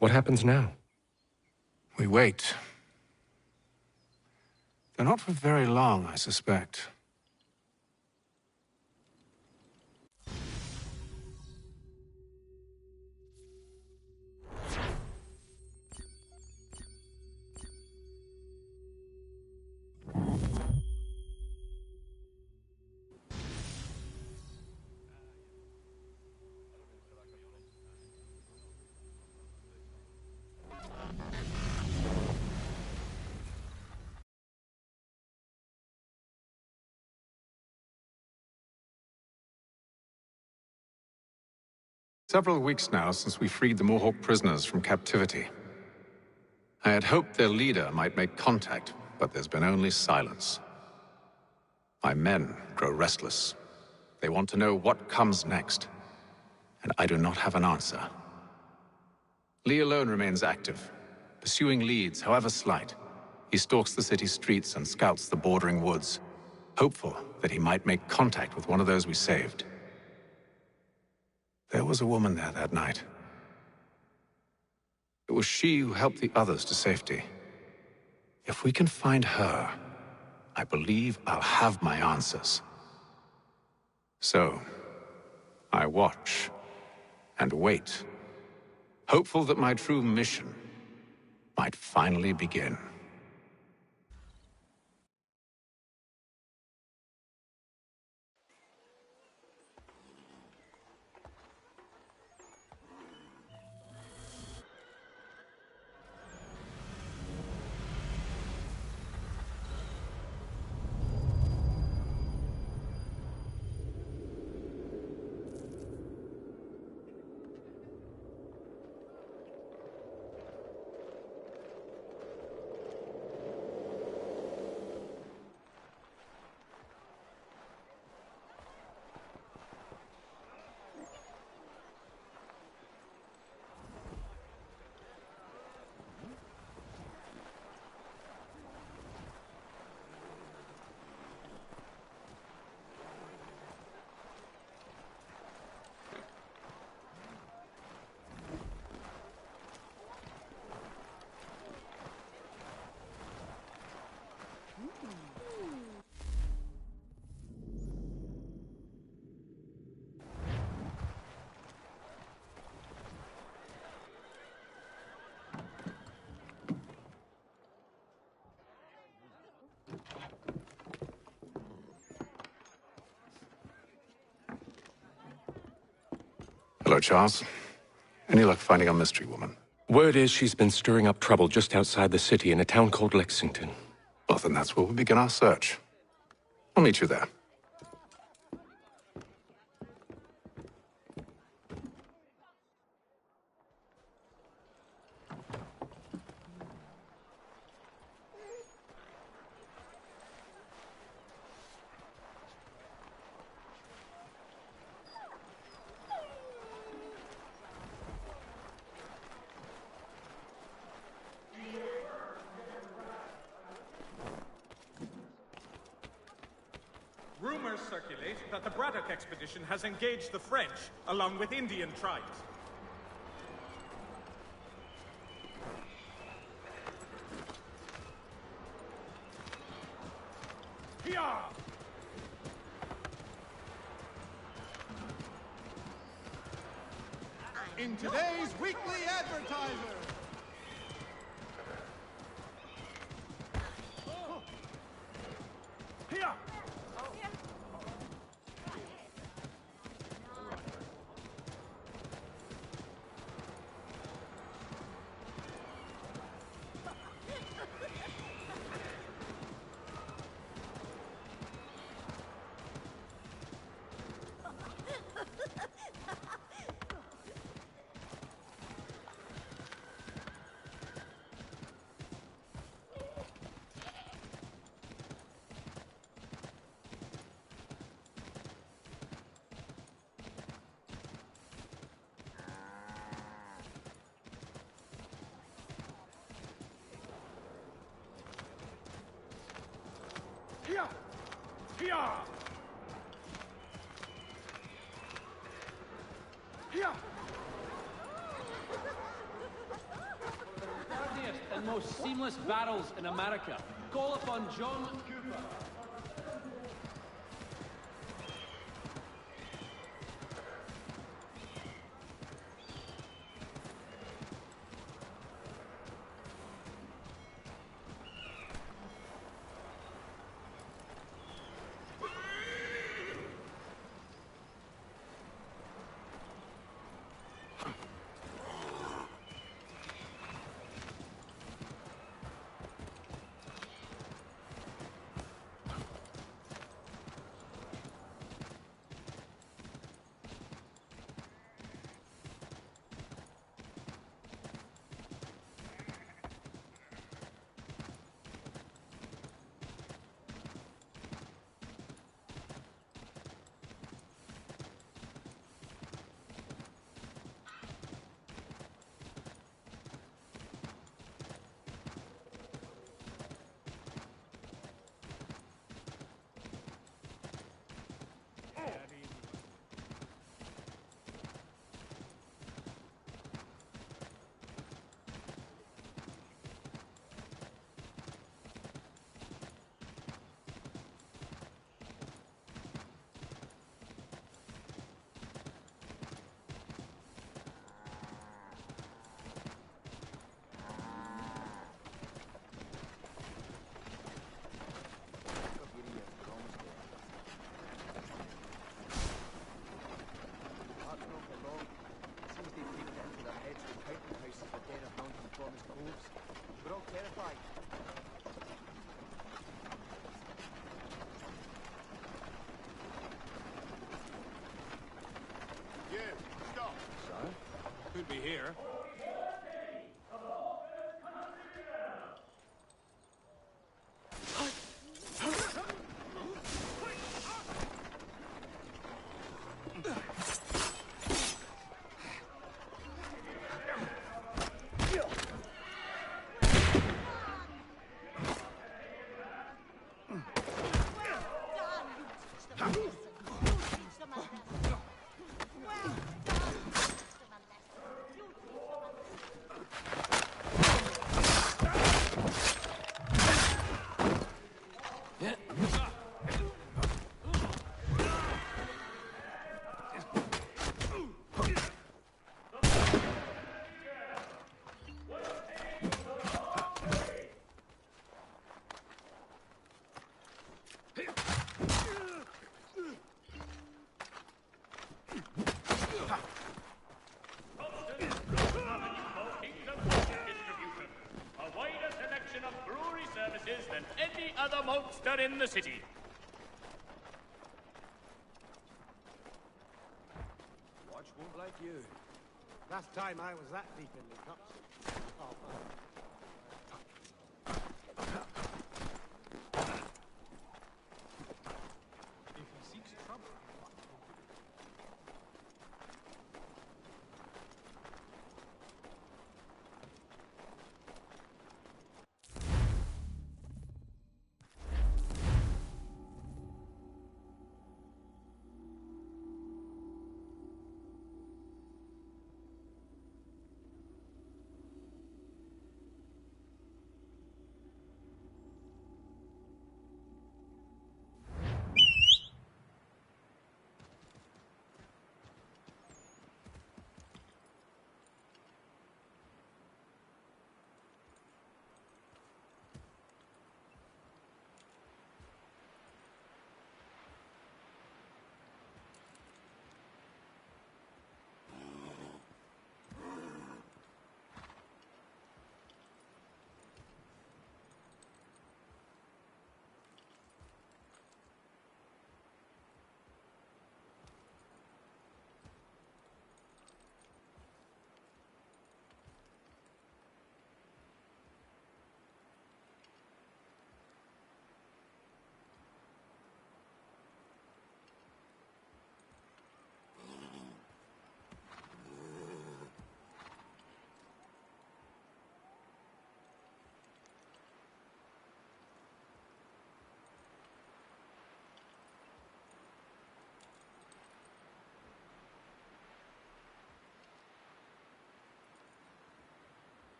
What happens now? We wait. They're not for very long, I suspect. Several weeks now since we freed the Mohawk prisoners from captivity. I had hoped their leader might make contact, but there's been only silence. My men grow restless. They want to know what comes next, and I do not have an answer. Lee alone remains active, pursuing leads, however slight. He stalks the city streets and scouts the bordering woods, hopeful that he might make contact with one of those we saved. There was a woman there that night. It was she who helped the others to safety. If we can find her, I believe I'll have my answers. So, I watch and wait, hopeful that my true mission might finally begin. Hello, Charles. Any luck finding a mystery woman? Word is she's been stirring up trouble just outside the city in a town called Lexington. Well, then that's where we'll begin our search. I'll meet you there. Rumors circulate that the Braddock expedition has engaged the French, along with Indian tribes. Hiya! In today's weekly advertiser. Hiya! Hiya! Hiya! Hiya! Hardiest and most seamless battles in America. Call upon John Cooper. provision of brewery services than any other maltster in the city. Watch won't like you. Last time I was that deep in the cups. Oh, if he seeks trouble,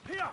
Here!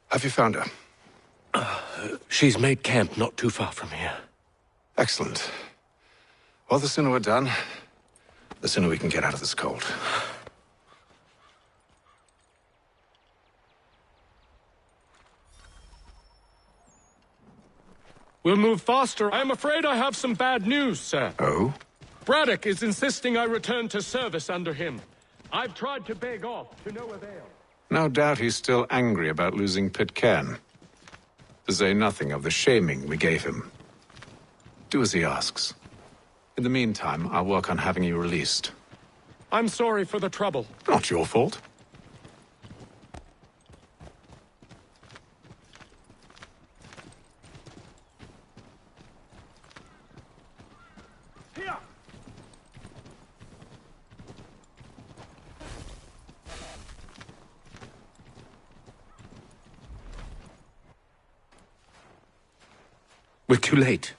Have you found her? She's made camp not too far from here. Excellent. Well, the sooner we're done, the sooner we can get out of this cold. We'll move faster. I am afraid I have some bad news, sir. Oh? Braddock is insisting I return to service under him. I've tried to beg off, to no avail. No doubt he's still angry about losing Pitcairn. To say nothing of the shaming we gave him. Do as he asks. In the meantime, I'll work on having you released. I'm sorry for the trouble. Not your fault. We're too late.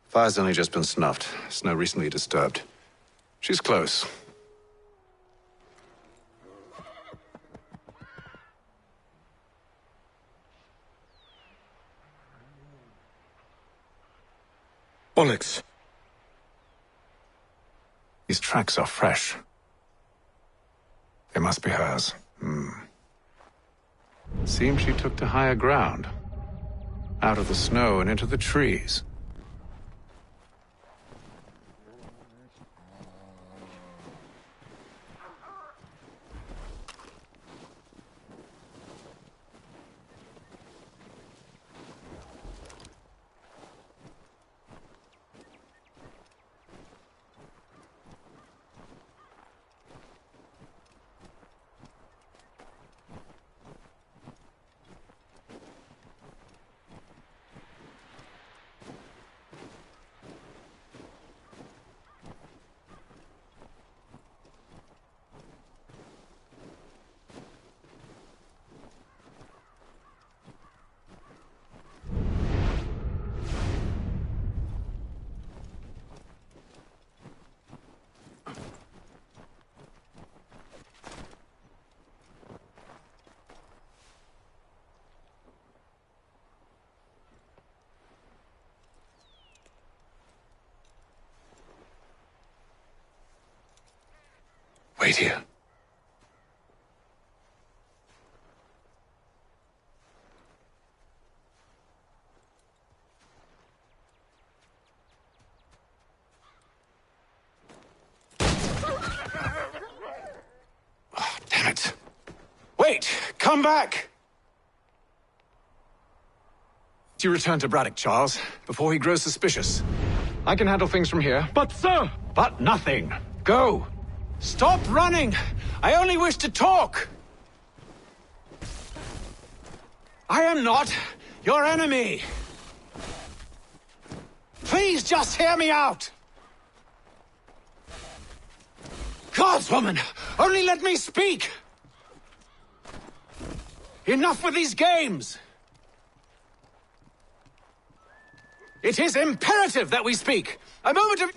Fire's only just been snuffed. Snow recently disturbed. She's close. Bollocks. These tracks are fresh. They must be hers. Seems she took to higher ground. Out of the snow and into the trees. Wait here. Oh, damn it. Wait! Come back! Do you return to Braddock, Charles, before he grows suspicious? I can handle things from here. But, sir! But nothing. Go! Stop running! I only wish to talk! I am not your enemy! Please just hear me out! Gods, woman! Only let me speak! Enough with these games! It is imperative that we speak! A moment of...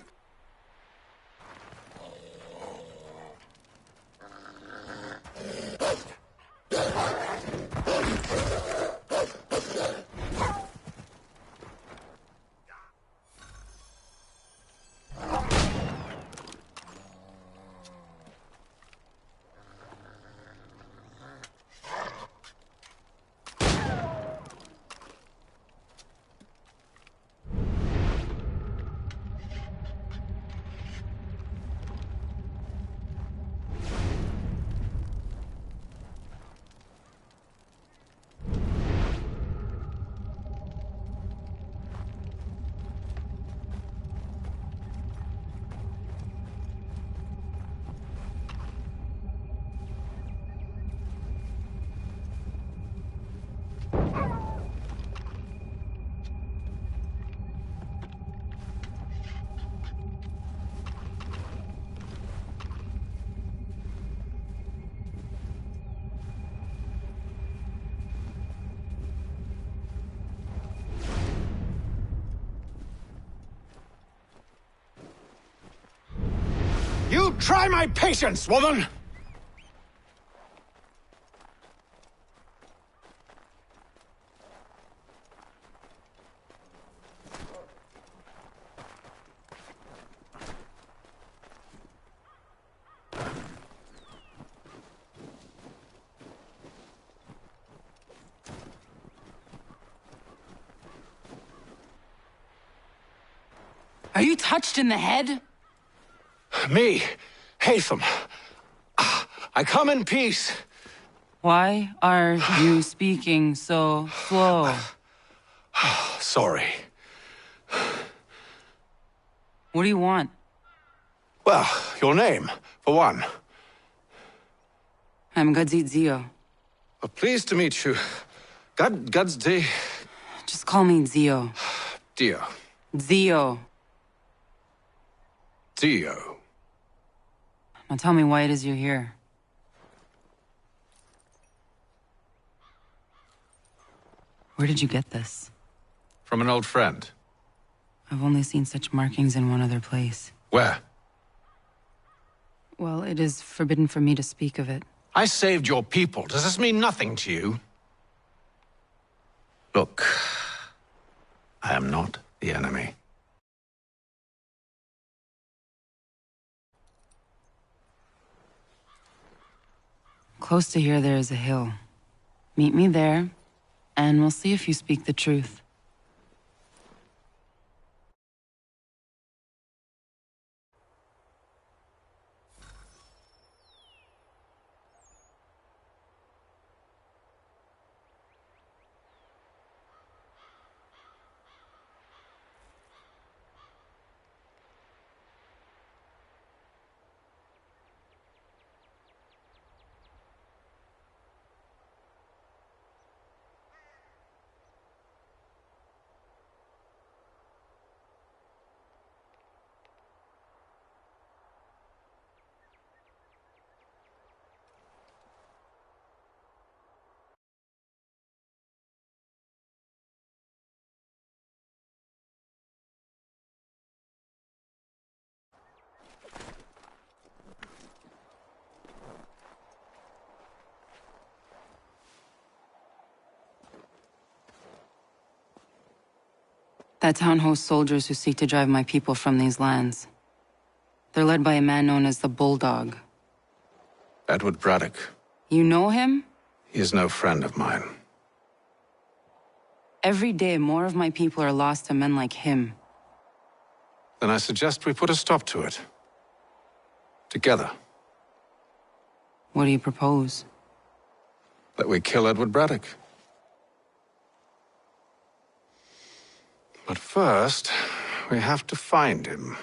You try my patience, woman! Are you touched in the head? Me, Haytham. I come in peace. Why are you speaking so slow? Sorry. What do you want? Well, your name, for one. I'm Gadzit Zio. Pleased to meet you. Gadsdi. Just call me Zio. Dio. Zio. Dio. Now tell me why it is you're here. Where did you get this? From an old friend. I've only seen such markings in one other place. Where? Well, it is forbidden for me to speak of it. I saved your people. Does this mean nothing to you? Look, I am not the enemy. Close to here, there is a hill. Meet me there, and we'll see if you speak the truth. That town hosts soldiers who seek to drive my people from these lands. They're led by a man known as the Bulldog. Edward Braddock. You know him? He is no friend of mine. Every day, more of my people are lost to men like him. Then I suggest we put a stop to it. Together. What do you propose? That we kill Edward Braddock. But first, we have to find him.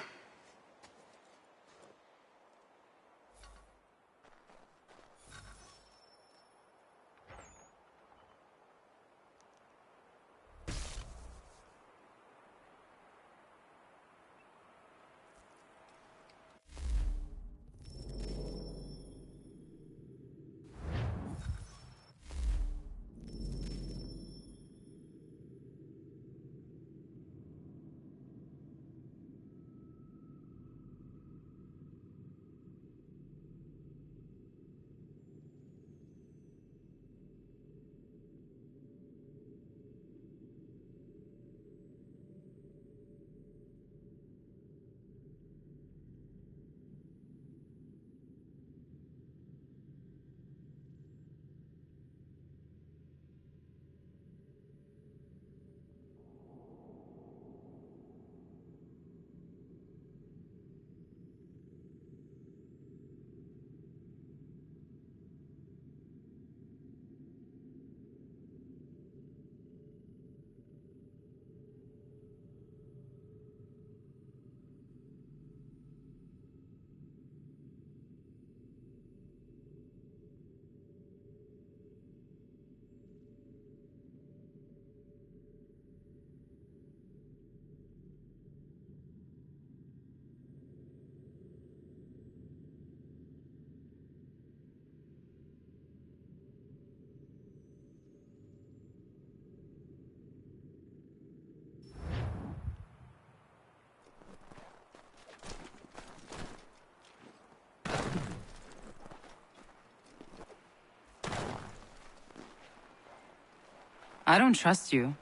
I don't trust you.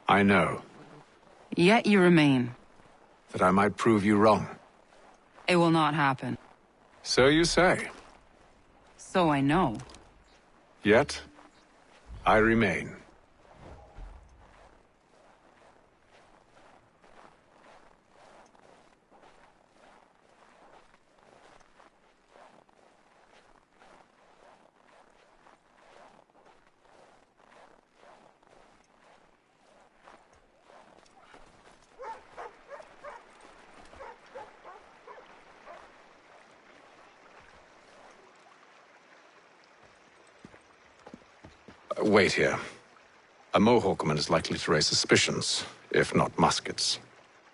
I know. Yet you remain. That I might prove you wrong. It will not happen. So you say. So I know. Yet, I remain. Wait here. A Mohawkman is likely to raise suspicions, if not muskets.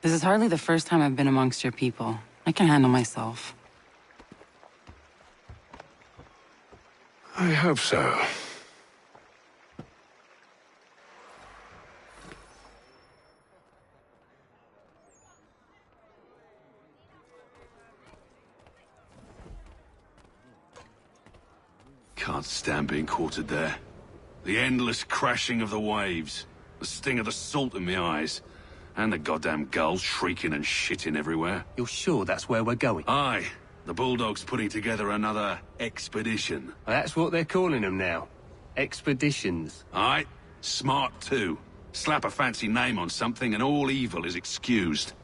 This is hardly the first time I've been amongst your people. I can handle myself. I hope so. stand being quartered there. The endless crashing of the waves, the sting of the salt in my eyes, and the goddamn gulls shrieking and shitting everywhere. You're sure that's where we're going? Aye. The Bulldog's putting together another expedition. That's what they're calling them now. Expeditions. Aye. Smart too. Slap a fancy name on something and all evil is excused.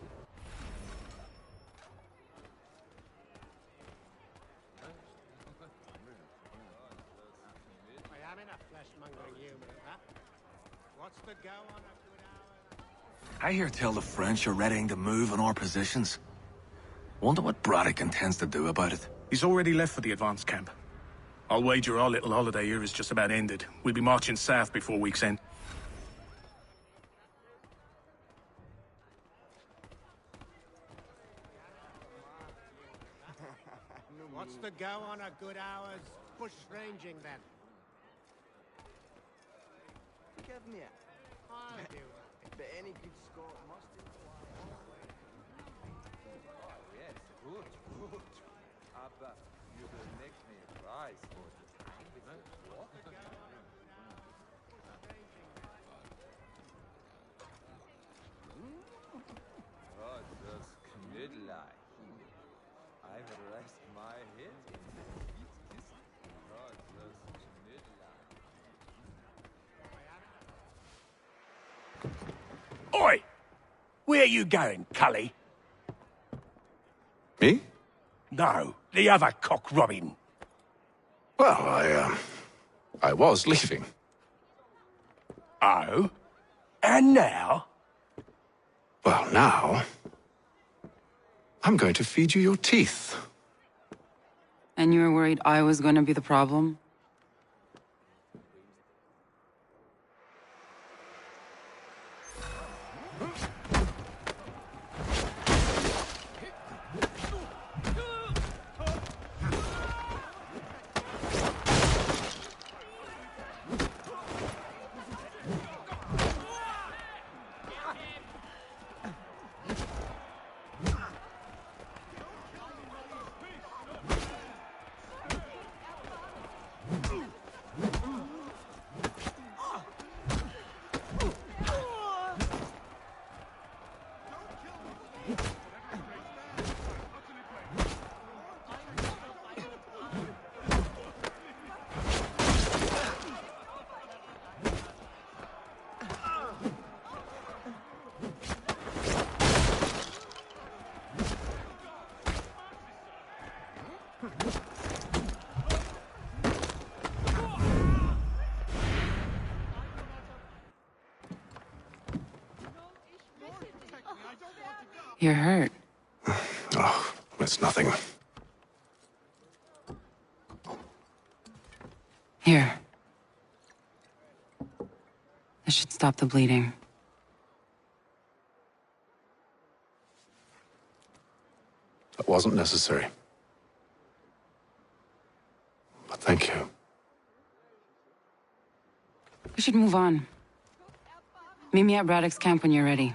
I am in a flesh-mongering human, huh? What's the go on a good hour? I hear tell the French are readying to move on our positions. Wonder what Braddock intends to do about it. He's already left for the advance camp. I'll wager our little holiday here is just about ended. We'll be marching south before week's end. What's the go on a good hour's bush ranging, then? Give me it. I do. But any good Scot must inquire. Oh, yes, good, good. Aber you will make me a prize for the time with the walk. Oh, das Knödlein. I will rest my head in the feet kiss. Oh, das Knödlein. Oi! Where are you going, Cully? Me? No, the other cock robin. Well, I was leaving. Oh? And now? Well, now... I'm going to feed you your teeth. And you were worried I was going to be the problem? You're hurt. Oh, it's nothing. Here. This should stop the bleeding. That wasn't necessary. But thank you. We should move on. Meet me at Braddock's camp when you're ready.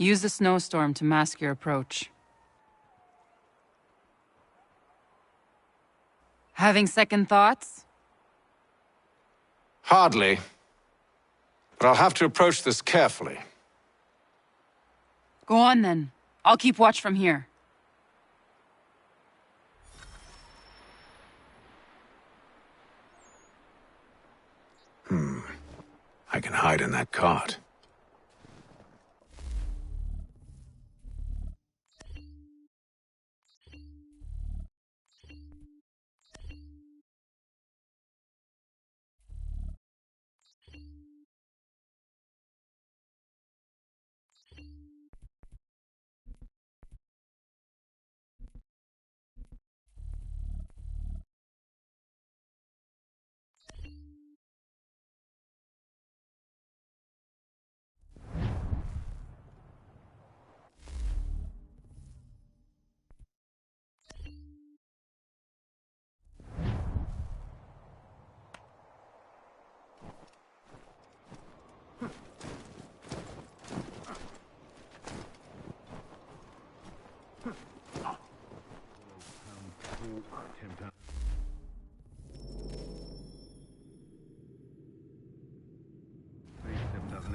Use the snowstorm to mask your approach. Having second thoughts? Hardly. But I'll have to approach this carefully. Go on then. I'll keep watch from here. I can hide in that cart.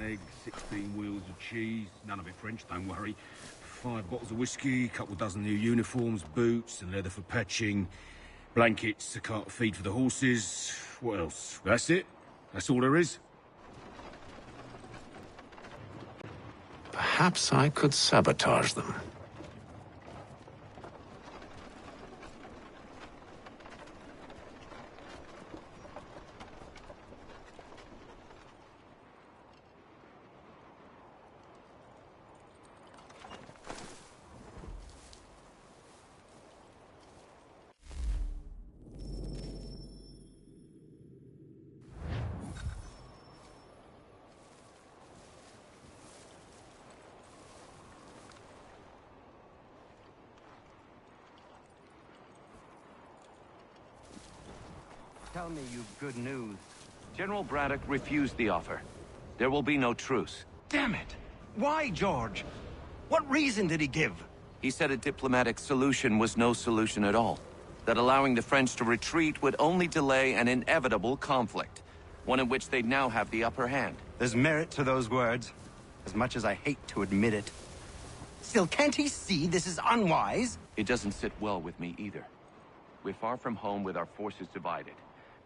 Eggs, 16 wheels of cheese, none of it French, don't worry. 5 bottles of whiskey, a couple dozen new uniforms, boots and leather for patching, blankets, a cart of feed for the horses. What else? That's it? That's all there is? Perhaps I could sabotage them. Tell me you've good news. General Braddock refused the offer. There will be no truce. Damn it! Why, George? What reason did he give? He said a diplomatic solution was no solution at all. That allowing the French to retreat would only delay an inevitable conflict. One in which they'd now have the upper hand. There's merit to those words, as much as I hate to admit it. Still, can't he see this is unwise? It doesn't sit well with me either. We're far from home with our forces divided.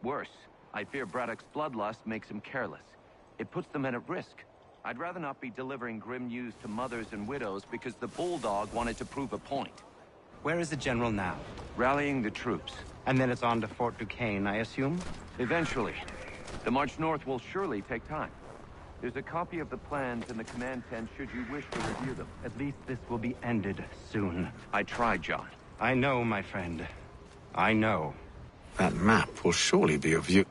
Worse, I fear Braddock's bloodlust makes him careless. It puts the men at risk. I'd rather not be delivering grim news to mothers and widows because the Bulldog wanted to prove a point. Where is the General now? Rallying the troops. And then it's on to Fort Duquesne, I assume? Eventually. The march north will surely take time. There's a copy of the plans in the command tent should you wish to review them. At least this will be ended soon. I tried, John. I know, my friend. I know. That map will surely be of use.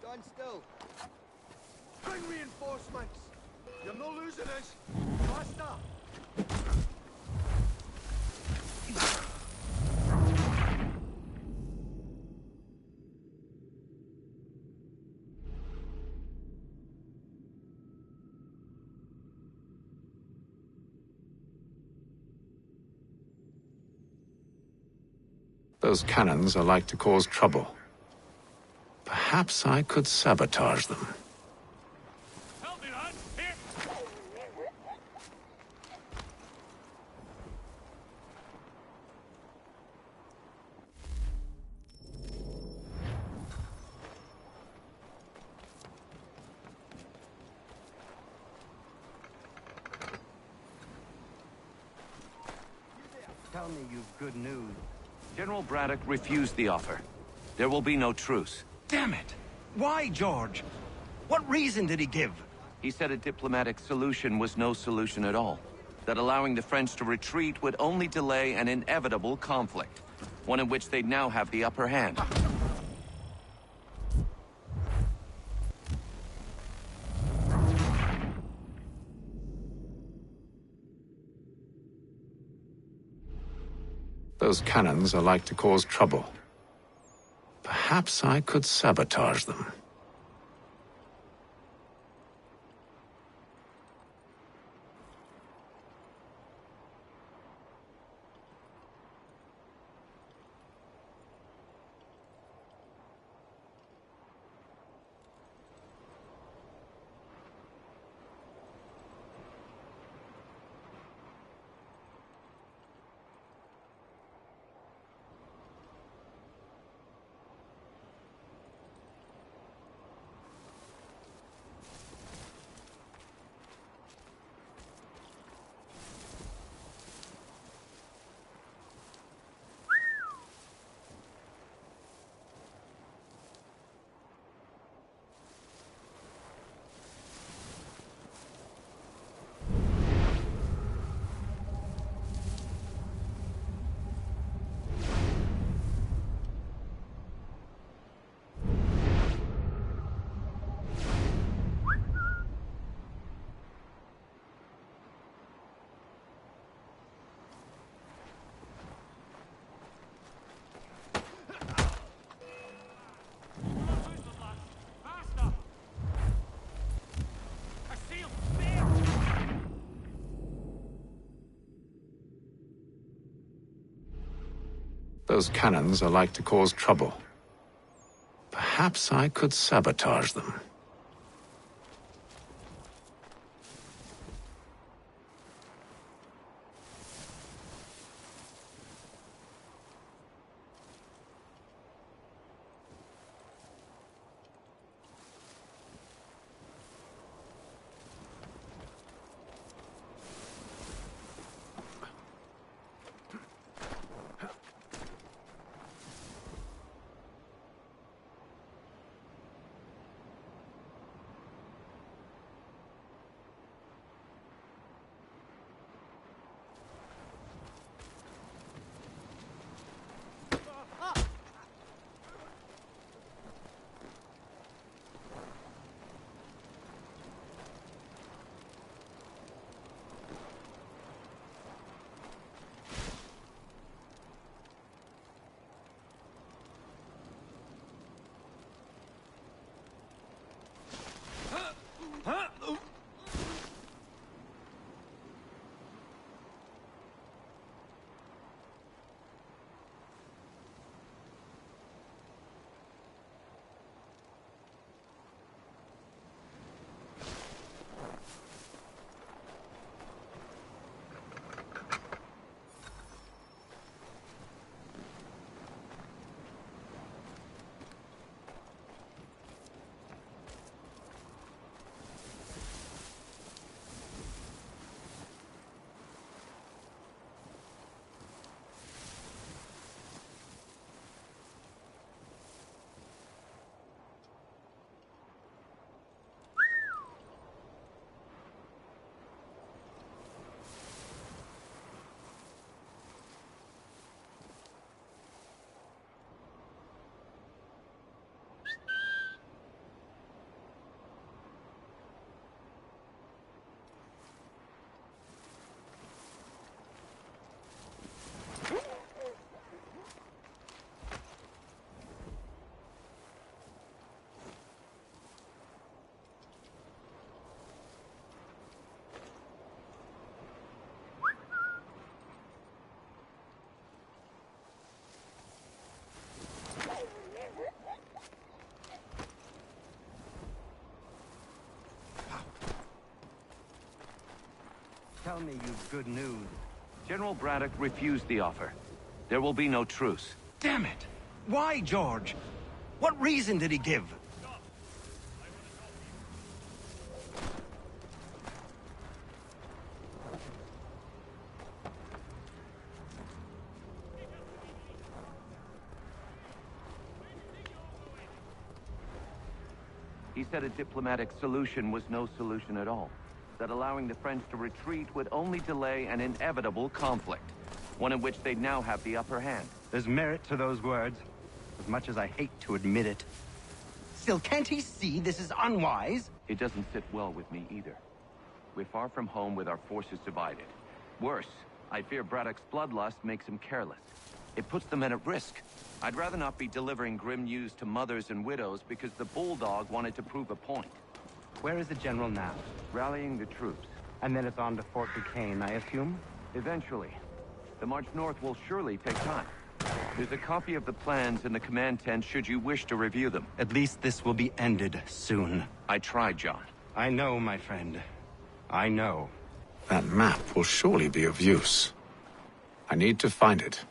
Stand still. Bring reinforcements. You're not losing us. Faster. Those cannons are like to cause trouble. Perhaps I could sabotage them. Help me, lad! Here! Tell me you've good news. General Braddock refused the offer. There will be no truce. Damn it! Why, George? What reason did he give? He said a diplomatic solution was no solution at all. that allowing the French to retreat would only delay an inevitable conflict, one in which they'd now have the upper hand. Those cannons are like to cause trouble. Perhaps I could sabotage them. Those cannons are like to cause trouble. Perhaps I could sabotage them. Tell me you've good news. General Braddock refused the offer. There will be no truce. Damn it! Why, George? What reason did he give? He said a diplomatic solution was no solution at all. that allowing the French to retreat would only delay an inevitable conflict, one in which they'd now have the upper hand. There's merit to those words, as much as I hate to admit it. Still, can't he see this is unwise? It doesn't sit well with me either. We're far from home with our forces divided. Worse, I fear Braddock's bloodlust makes him careless. It puts the men at risk. I'd rather not be delivering grim news to mothers and widows because the Bulldog wanted to prove a point. Where is the general now? Rallying the troops. And then it's on to Fort Duquesne, I assume? Eventually. The march north will surely take time. There's a copy of the plans in the command tent should you wish to review them. At least this will be ended soon. I tried, John. I know, my friend. I know. That map will surely be of use. I need to find it.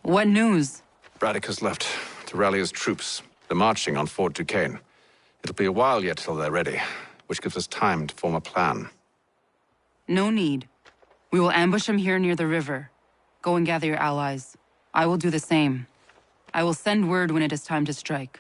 What news? Braddock has left to rally his troops. They're marching on Fort Duquesne. It'll be a while yet till they're ready, which gives us time to form a plan. No need. We will ambush him here near the river. Go and gather your allies. I will do the same. I will send word when it is time to strike.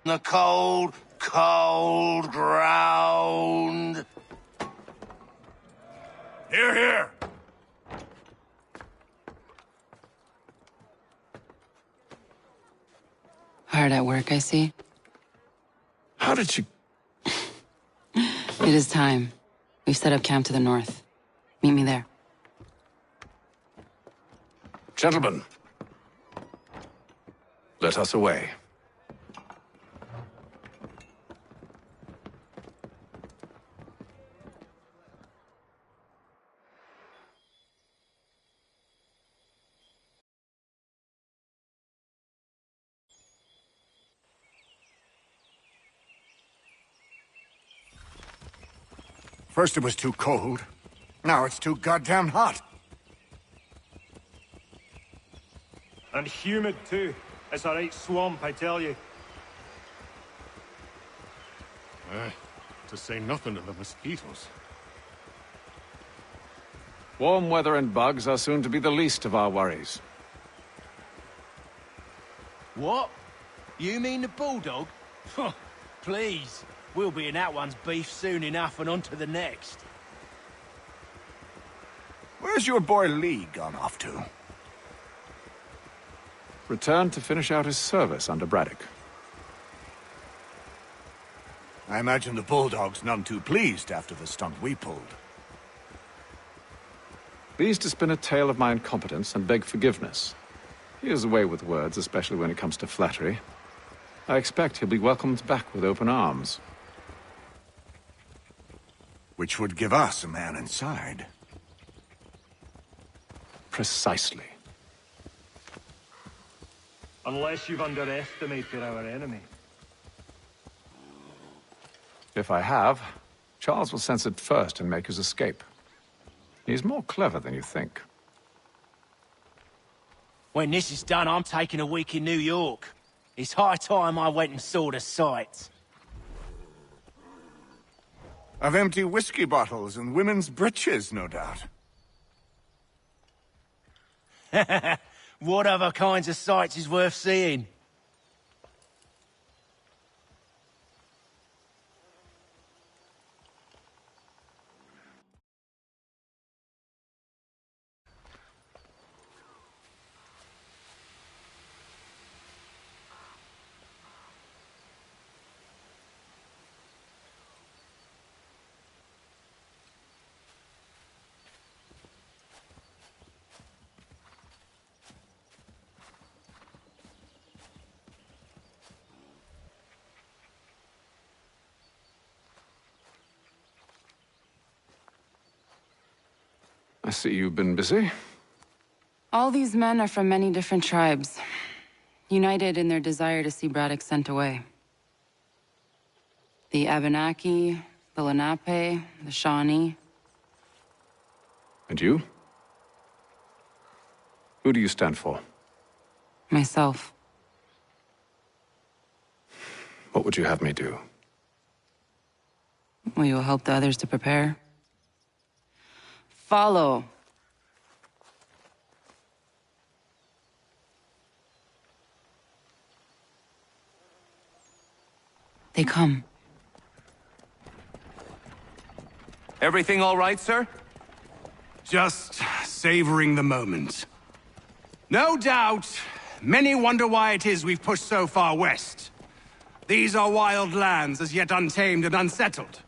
The cold, cold ground. Here, here! Hard at work, I see. How did you... It is time. We've set up camp to the north. Meet me there. Gentlemen, let us away. First it was too cold. Now it's too goddamn hot. And humid, too. It's a right swamp, I tell you. To say nothing of the mosquitoes. Warm weather and bugs are soon to be the least of our worries. What? You mean the bulldog? Please. We'll be in that one's beef soon enough and on to the next. Where's your boy Lee gone off to? Returned to finish out his service under Braddock. I imagine the Bulldog's none too pleased after the stunt we pulled. Pleased to spin a tale of my incompetence and beg forgiveness. He is away with words, especially when it comes to flattery. I expect he'll be welcomed back with open arms. Which would give us a man inside. Precisely. Unless you've underestimated our enemy. If I have, Charles will sense it first and make his escape. He's more clever than you think. When this is done, I'm taking a week in New York. It's high time I went and saw the sights. Of empty whiskey bottles and women's breeches, no doubt. What other kinds of sights is worth seeing? I see you've been busy. All these men are from many different tribes, united in their desire to see Braddock sent away. The Ratonhnaké, the Lenape, the Shawnee. And you? Who do you stand for? Myself. What would you have me do? Will you help the others to prepare? Follow. They come. Everything all right, sir? Just savoring the moment. No doubt, many wonder why it is we've pushed so far west. These are wild lands, as yet untamed and unsettled.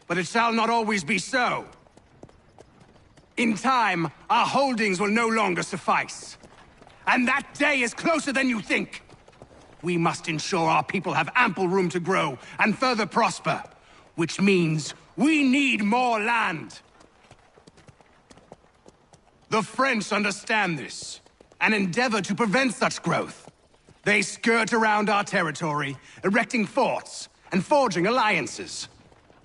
But it shall not always be so. In time, our holdings will no longer suffice. And that day is closer than you think. We must ensure our people have ample room to grow and further prosper, which means we need more land. The French understand this, and endeavor to prevent such growth. They skirt around our territory, erecting forts and forging alliances,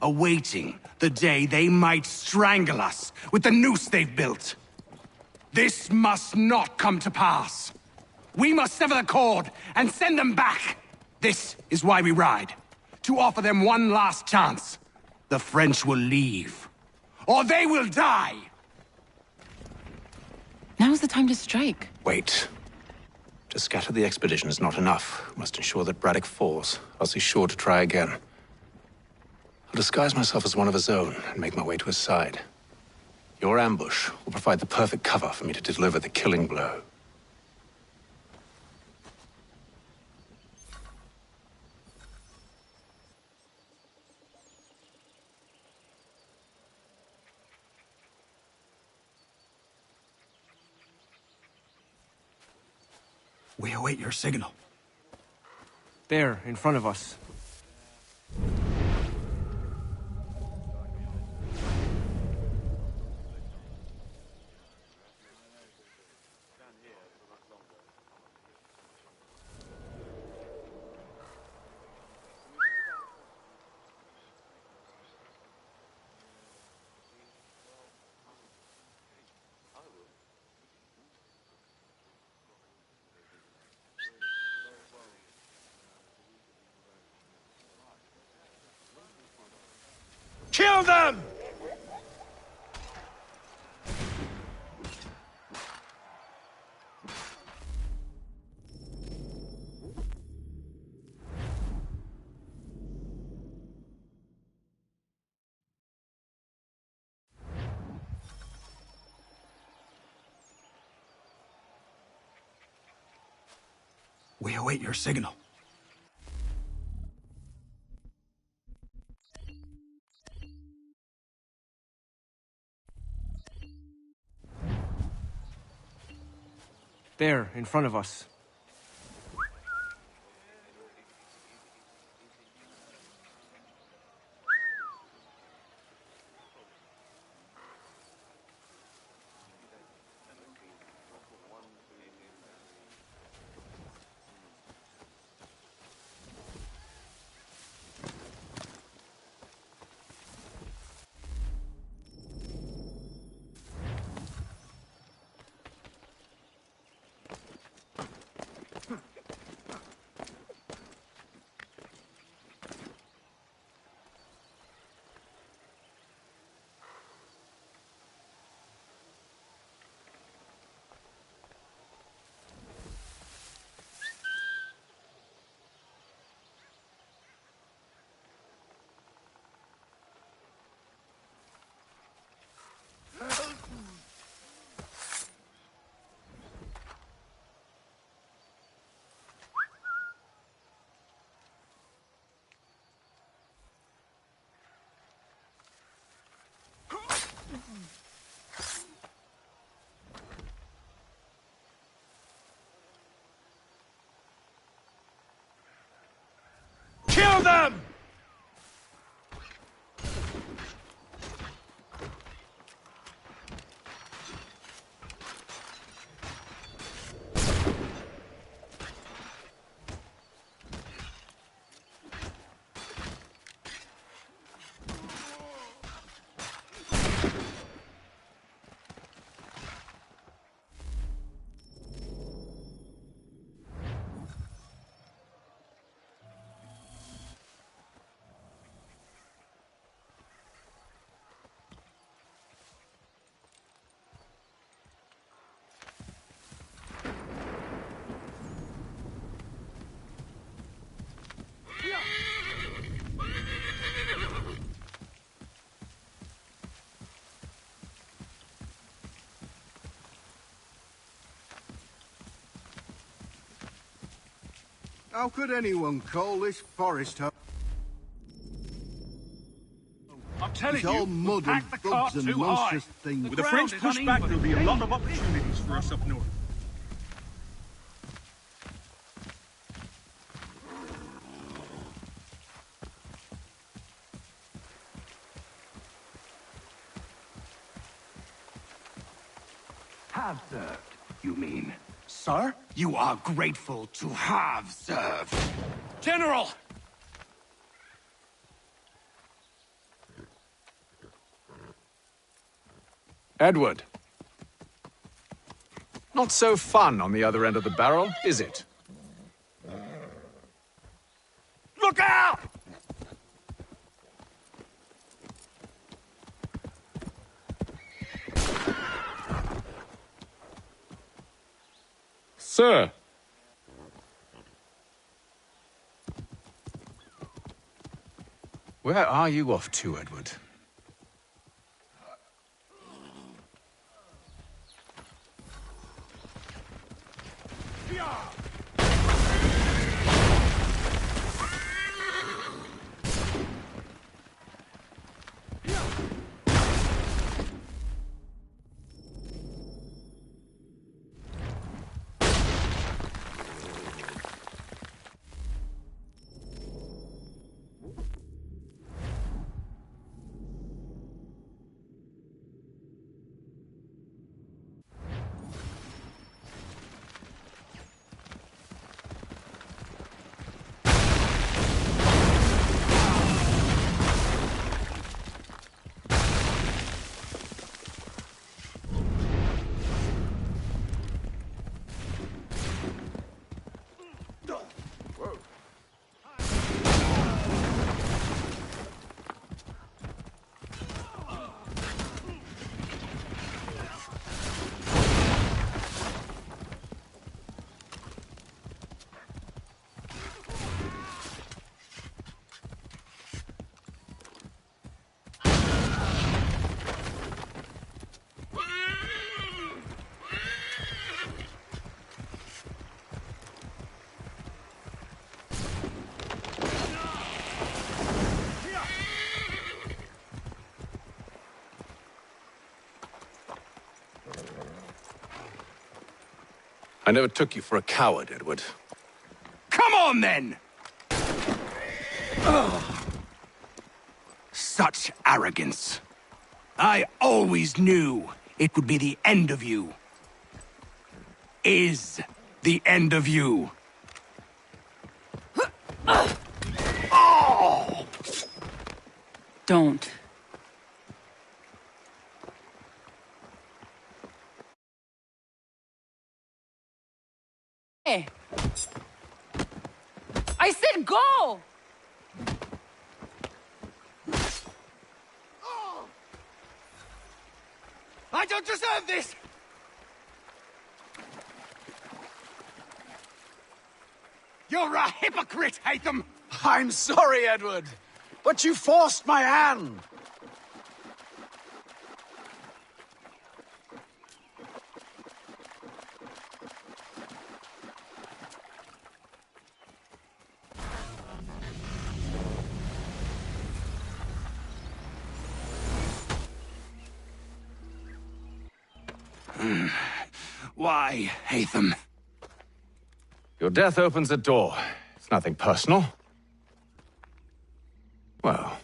awaiting the day they might strangle us with the noose they've built. This must not come to pass. We must sever the cord and send them back. This is why we ride, to offer them one last chance. The French will leave, or they will die. Now's the time to strike. Wait. To scatter the expedition is not enough. We must ensure that Braddock falls, else he's sure to try again. I'll disguise myself as one of his own and make my way to his side. Your ambush will provide the perfect cover for me to deliver the killing blow. We await your signal. There, in front of us. Kill them! We await your signal. There, in front of us. How could anyone call this forest home? I'm telling It's all you, mud we and packed the bugs cart and too high. monstrous things. With the French pushback, there'll be a lot of opportunities for us up north. Have served, you mean? Sir, you are grateful to have served. General! Edward. Not so fun on the other end of the barrel, is it? Look out! Sir. Where are you off to, Edward? I never took you for a coward, Edward. Come on, then! Ugh. Such arrogance. I always knew it would be the end of you. Is the end of you. Oh! Don't. Hey. I said go! I don't deserve this! You're a hypocrite, Hatham! I'm sorry, Edward, but you forced my hand. Why, Hatham? Your death opens a door. It's nothing personal. Well,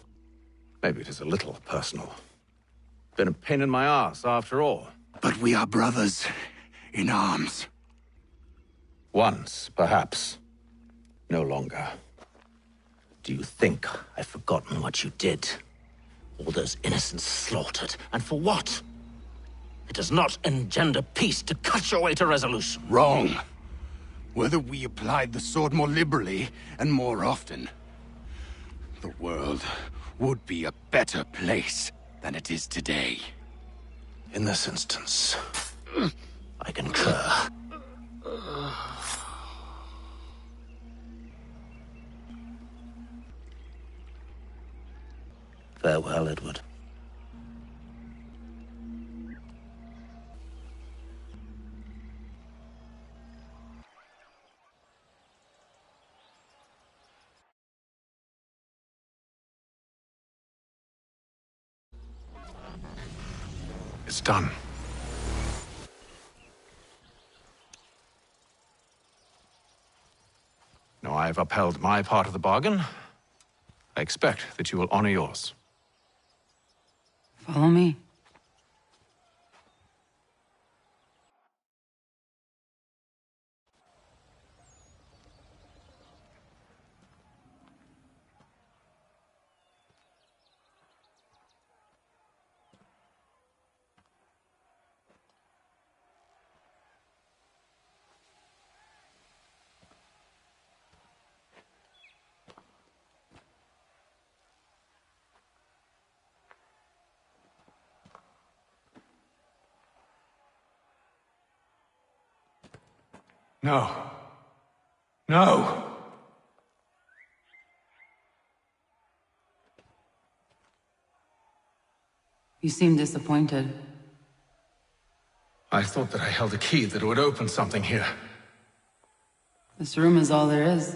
maybe it is a little personal. Been a pain in my ass, after all. But we are brothers in arms. Once, perhaps. No longer. Do you think I've forgotten what you did? All those innocents slaughtered, and for what? It does not engender peace to cut your way to resolution. Wrong. Whether we applied the sword more liberally and more often, the world would be a better place than it is today. In this instance, I concur. Farewell, Edward. it's done. Now I have upheld my part of the bargain. I expect that you will honor yours. Follow me. No. No! You seem disappointed. I thought that I held a key that would open something here. This room is all there is.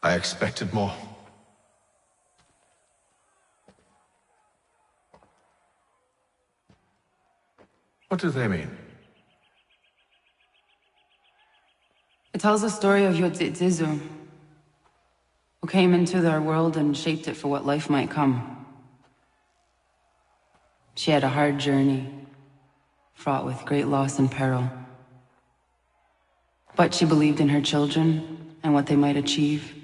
I expected more. What do they mean? It tells the story of Yotzitzizu, who came into their world and shaped it for what life might come. She had a hard journey, fraught with great loss and peril. But she believed in her children and what they might achieve.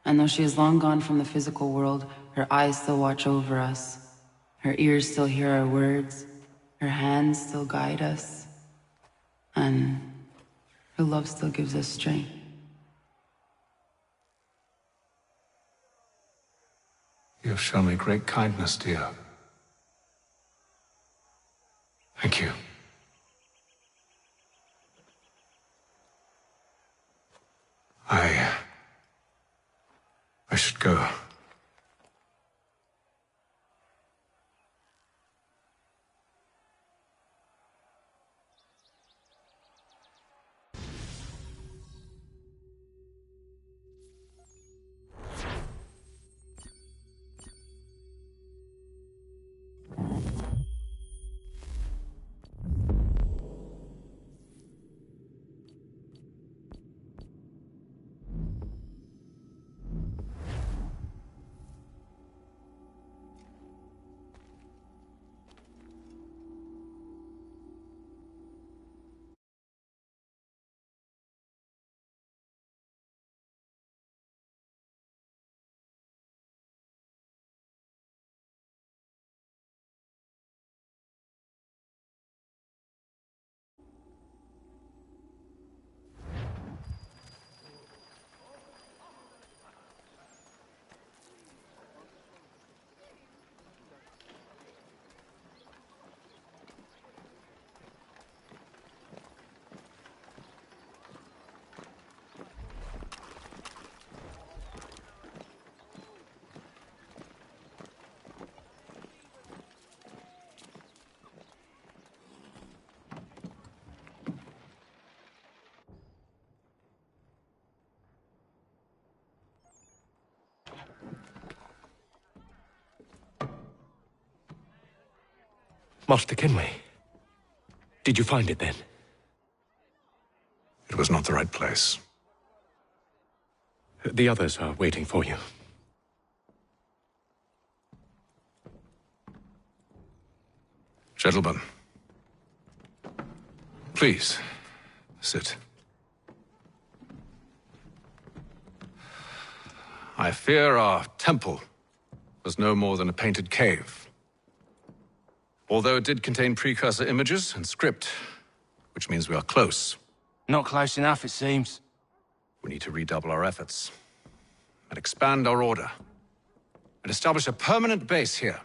And though she is long gone from the physical world, her eyes still watch over us. Her ears still hear our words. Her hands still guide us. And her love still gives us strength. You have shown me great kindness, dear. Thank you. I should go. Master Kenway. Did you find it then? It was not the right place. The others are waiting for you. Gentlemen, please, sit. I fear our temple was no more than a painted cave. Although it did contain precursor images and script, which means we are close. Not close enough, it seems. We need to redouble our efforts and expand our order and establish a permanent base here.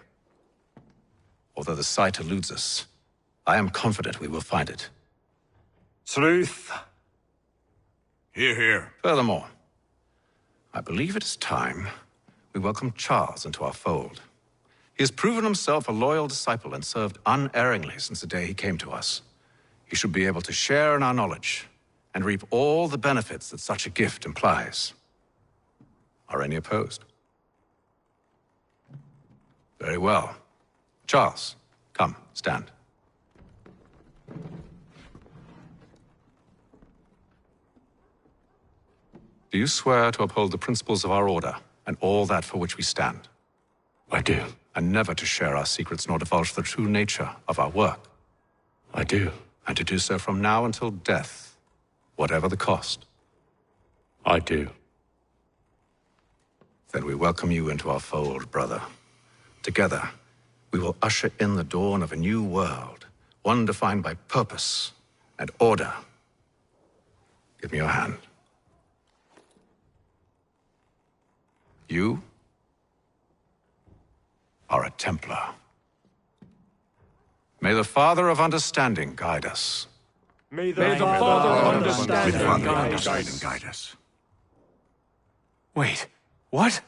Although the site eludes us, I am confident we will find it. Truth. Hear, hear. Furthermore, I believe it is time we welcome Charles into our fold. He has proven himself a loyal disciple and served unerringly since the day he came to us. He should be able to share in our knowledge and reap all the benefits that such a gift implies. Are any opposed? Very well. Charles, come, stand. Do you swear to uphold the principles of our order and all that for which we stand? I do. And never to share our secrets nor divulge the true nature of our work? I do. And to do so from now until death, whatever the cost? I do. Then we welcome you into our fold, brother. Together, we will usher in the dawn of a new world, one defined by purpose and order. Give me your hand. You are a Templar. May the Father of Understanding guide us. May the Father of Understanding guide us. Wait, what?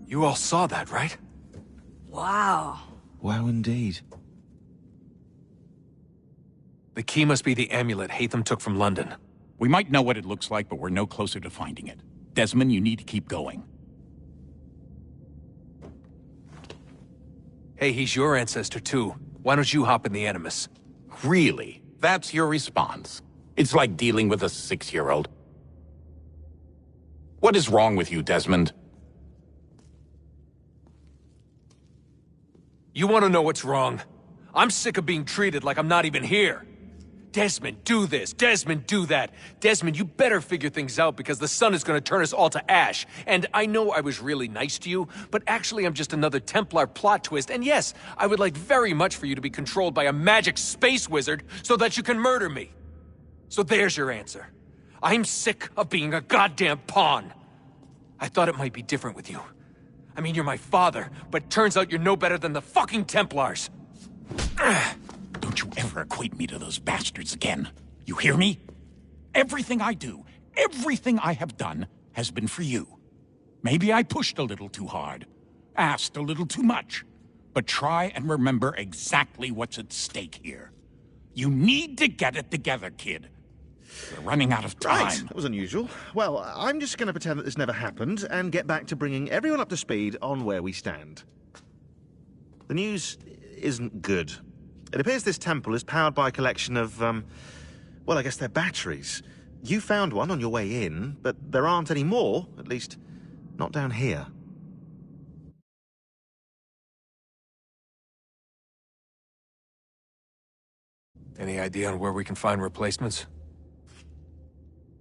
You all saw that, right? Wow. Wow, indeed. The key must be the amulet Hatham took from London. We might know what it looks like, but we're no closer to finding it. Desmond, you need to keep going. Hey, he's your ancestor too. Why don't you hop in the Animus? Really? That's your response? It's like dealing with a 6-year-old. What is wrong with you, Desmond? You want to know what's wrong? I'm sick of being treated like I'm not even here. Desmond, do this. Desmond, do that. Desmond, you better figure things out because the sun is going to turn us all to ash. And I know I was really nice to you, but actually I'm just another Templar plot twist. And yes, I would like very much for you to be controlled by a magic space wizard so that you can murder me. So there's your answer. I'm sick of being a goddamn pawn. I thought it might be different with you. I mean, you're my father, but turns out you're no better than the fucking Templars. Don't you ever equate me to those bastards again. You hear me? Everything I do, everything I have done, has been for you. Maybe I pushed a little too hard, asked a little too much, but try and remember exactly what's at stake here. You need to get it together, kid. We're running out of time. Right, that was unusual. Well, I'm just going to pretend that this never happened and get back to bringing everyone up to speed on where we stand. The news isn't good. It appears this temple is powered by a collection of, well, I guess they're batteries. You found one on your way in, but there aren't any more, at least not down here. Any idea on where we can find replacements?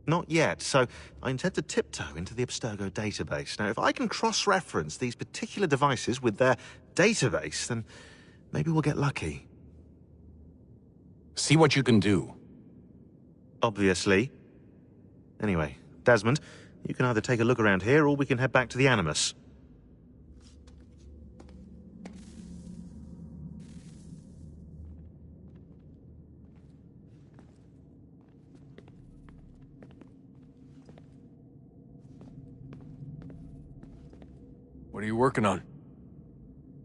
Not yet, so I intend to tiptoe into the Abstergo database. Now, if I can cross-reference these particular devices with their database, then maybe we'll get lucky. See what you can do. Obviously. Anyway, Desmond, you can either take a look around here or we can head back to the Animus. What are you working on?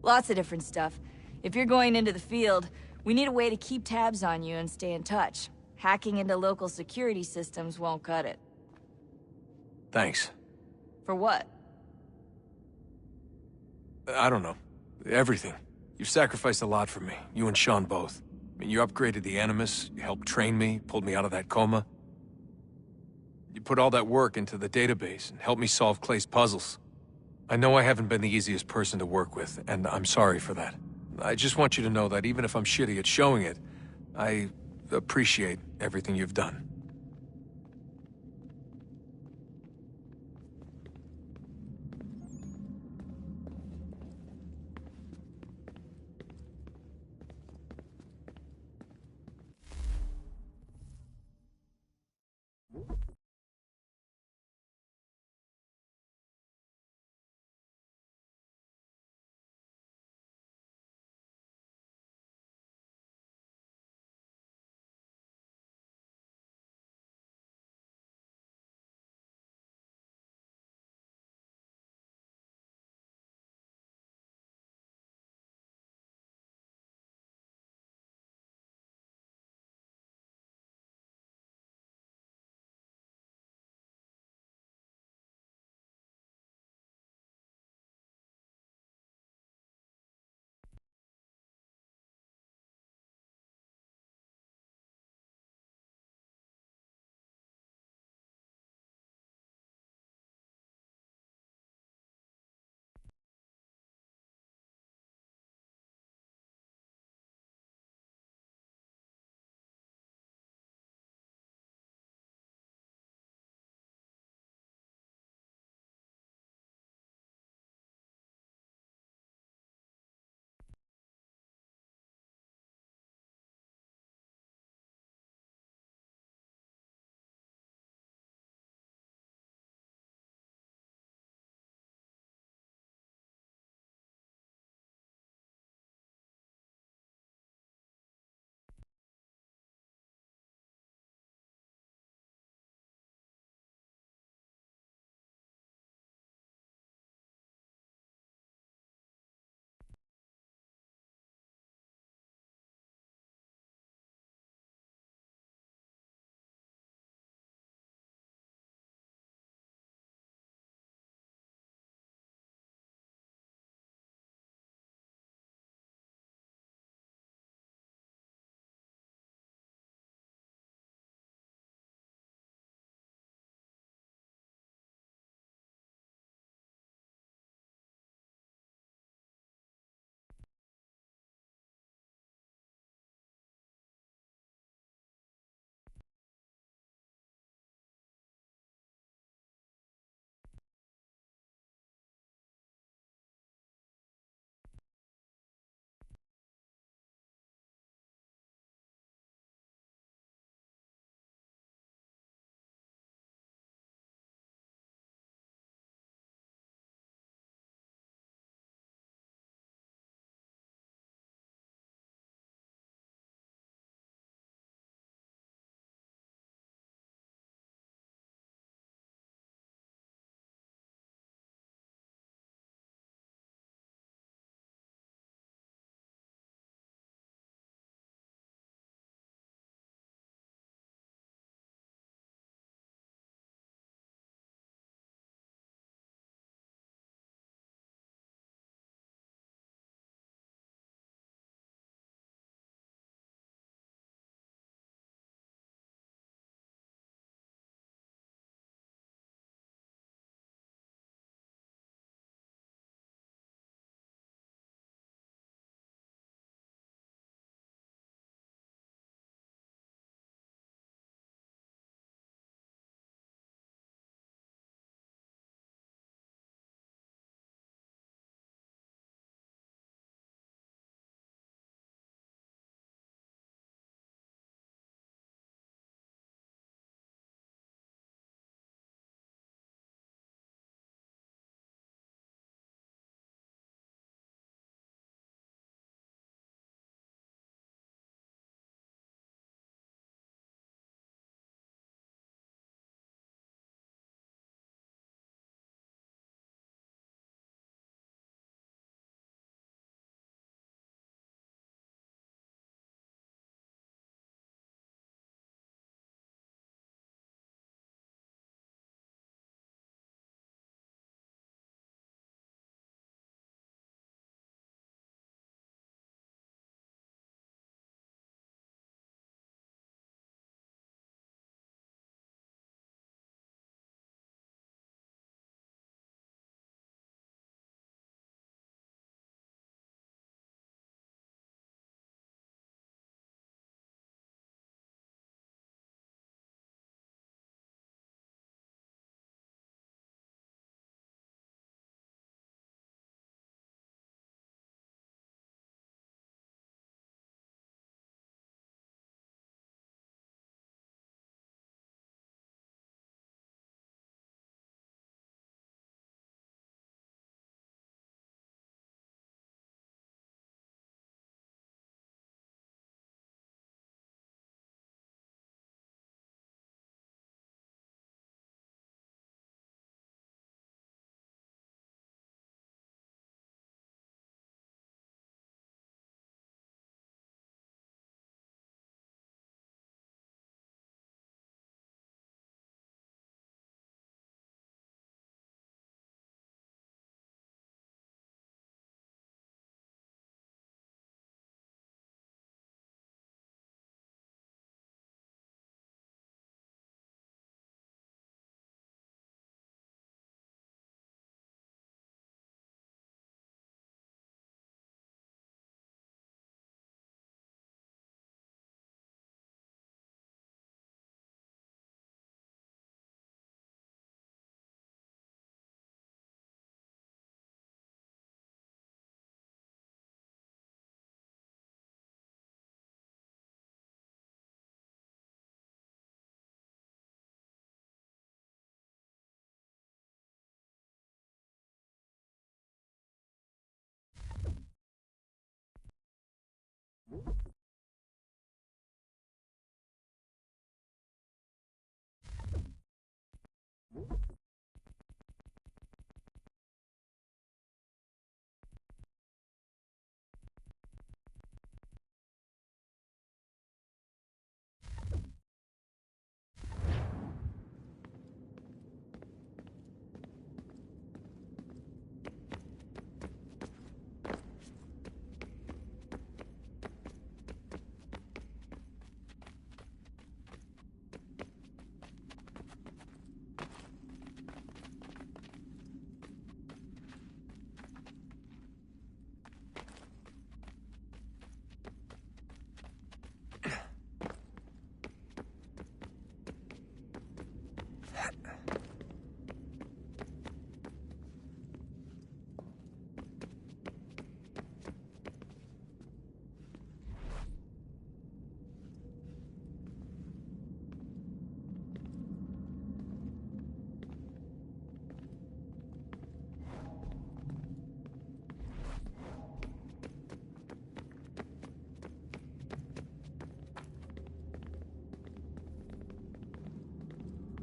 Lots of different stuff. If you're going into the field, we need a way to keep tabs on you and stay in touch. Hacking into local security systems won't cut it. Thanks. For what? I don't know. Everything. You've sacrificed a lot for me, you and Sean both. I mean, you upgraded the Animus, you helped train me, pulled me out of that coma. You put all that work into the database and helped me solve Clay's puzzles. I know I haven't been the easiest person to work with, and I'm sorry for that. I just want you to know that even if I'm shitty at showing it, I appreciate everything you've done.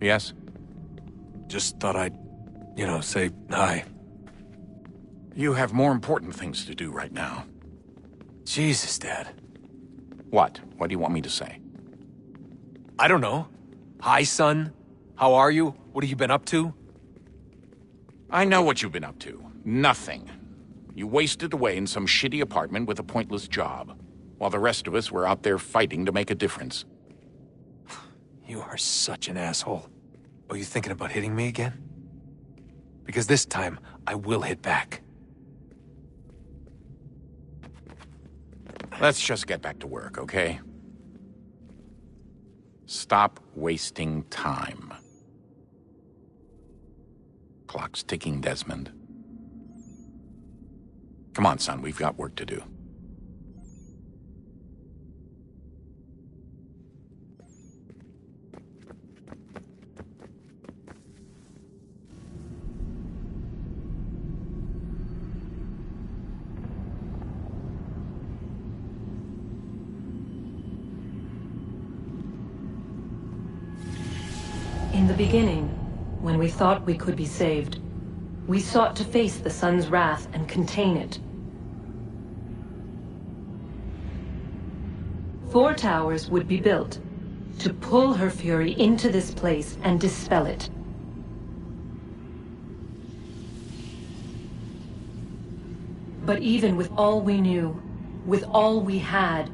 Yes? Just thought I'd, say hi. You have more important things to do right now. Jesus, Dad. What? What do you want me to say? I don't know. Hi, son. How are you? What have you been up to? I know what you've been up to. Nothing. You wasted away in some shitty apartment with a pointless job, while the rest of us were out there fighting to make a difference. You are such an asshole. Are you thinking about hitting me again? Because this time, I will hit back. Let's just get back to work, okay? Stop wasting time. Clock's ticking, Desmond. Come on, son, we've got work to do. In the beginning, when we thought we could be saved, we sought to face the sun's wrath and contain it. 4 towers would be built to pull her fury into this place and dispel it. But even with all we knew, with all we had,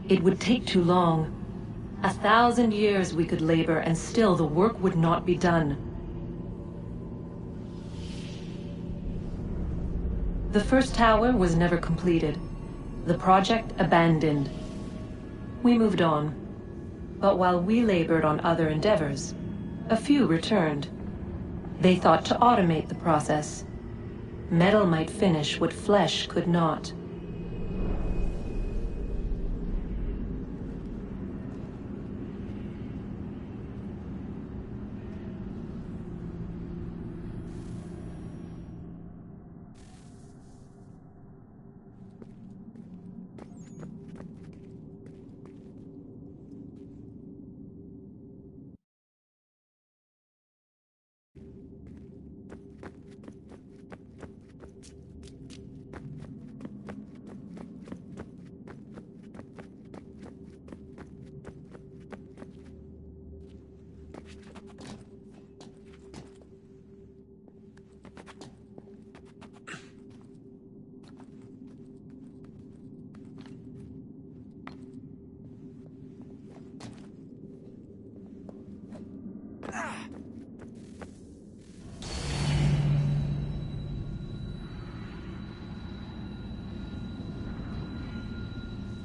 it would take too long. 1,000 years we could labor, and still the work would not be done. The first tower was never completed. The project abandoned. We moved on. But while we labored on other endeavors, a few returned. They thought to automate the process. Metal might finish what flesh could not.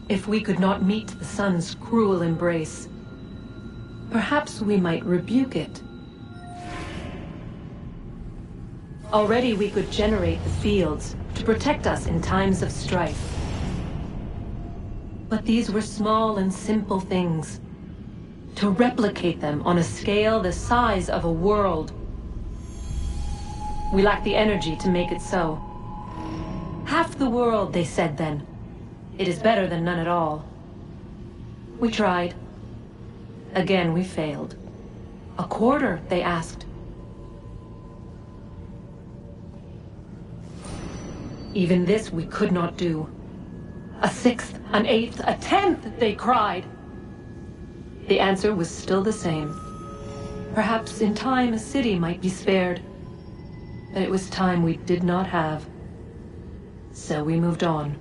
If we could not meet the sun's cruel embrace, perhaps we might rebuke it. Already we could generate the fields to protect us in times of strife. But these were small and simple things. To replicate them on a scale the size of a world. We lack the energy to make it so. Half the world, they said then. It is better than none at all. We tried. Again, we failed. A quarter, they asked. Even this we could not do. A 1/6, an 1/8, a 1/10, they cried. The answer was still the same. Perhaps in time a city might be spared. But it was time we did not have. So we moved on.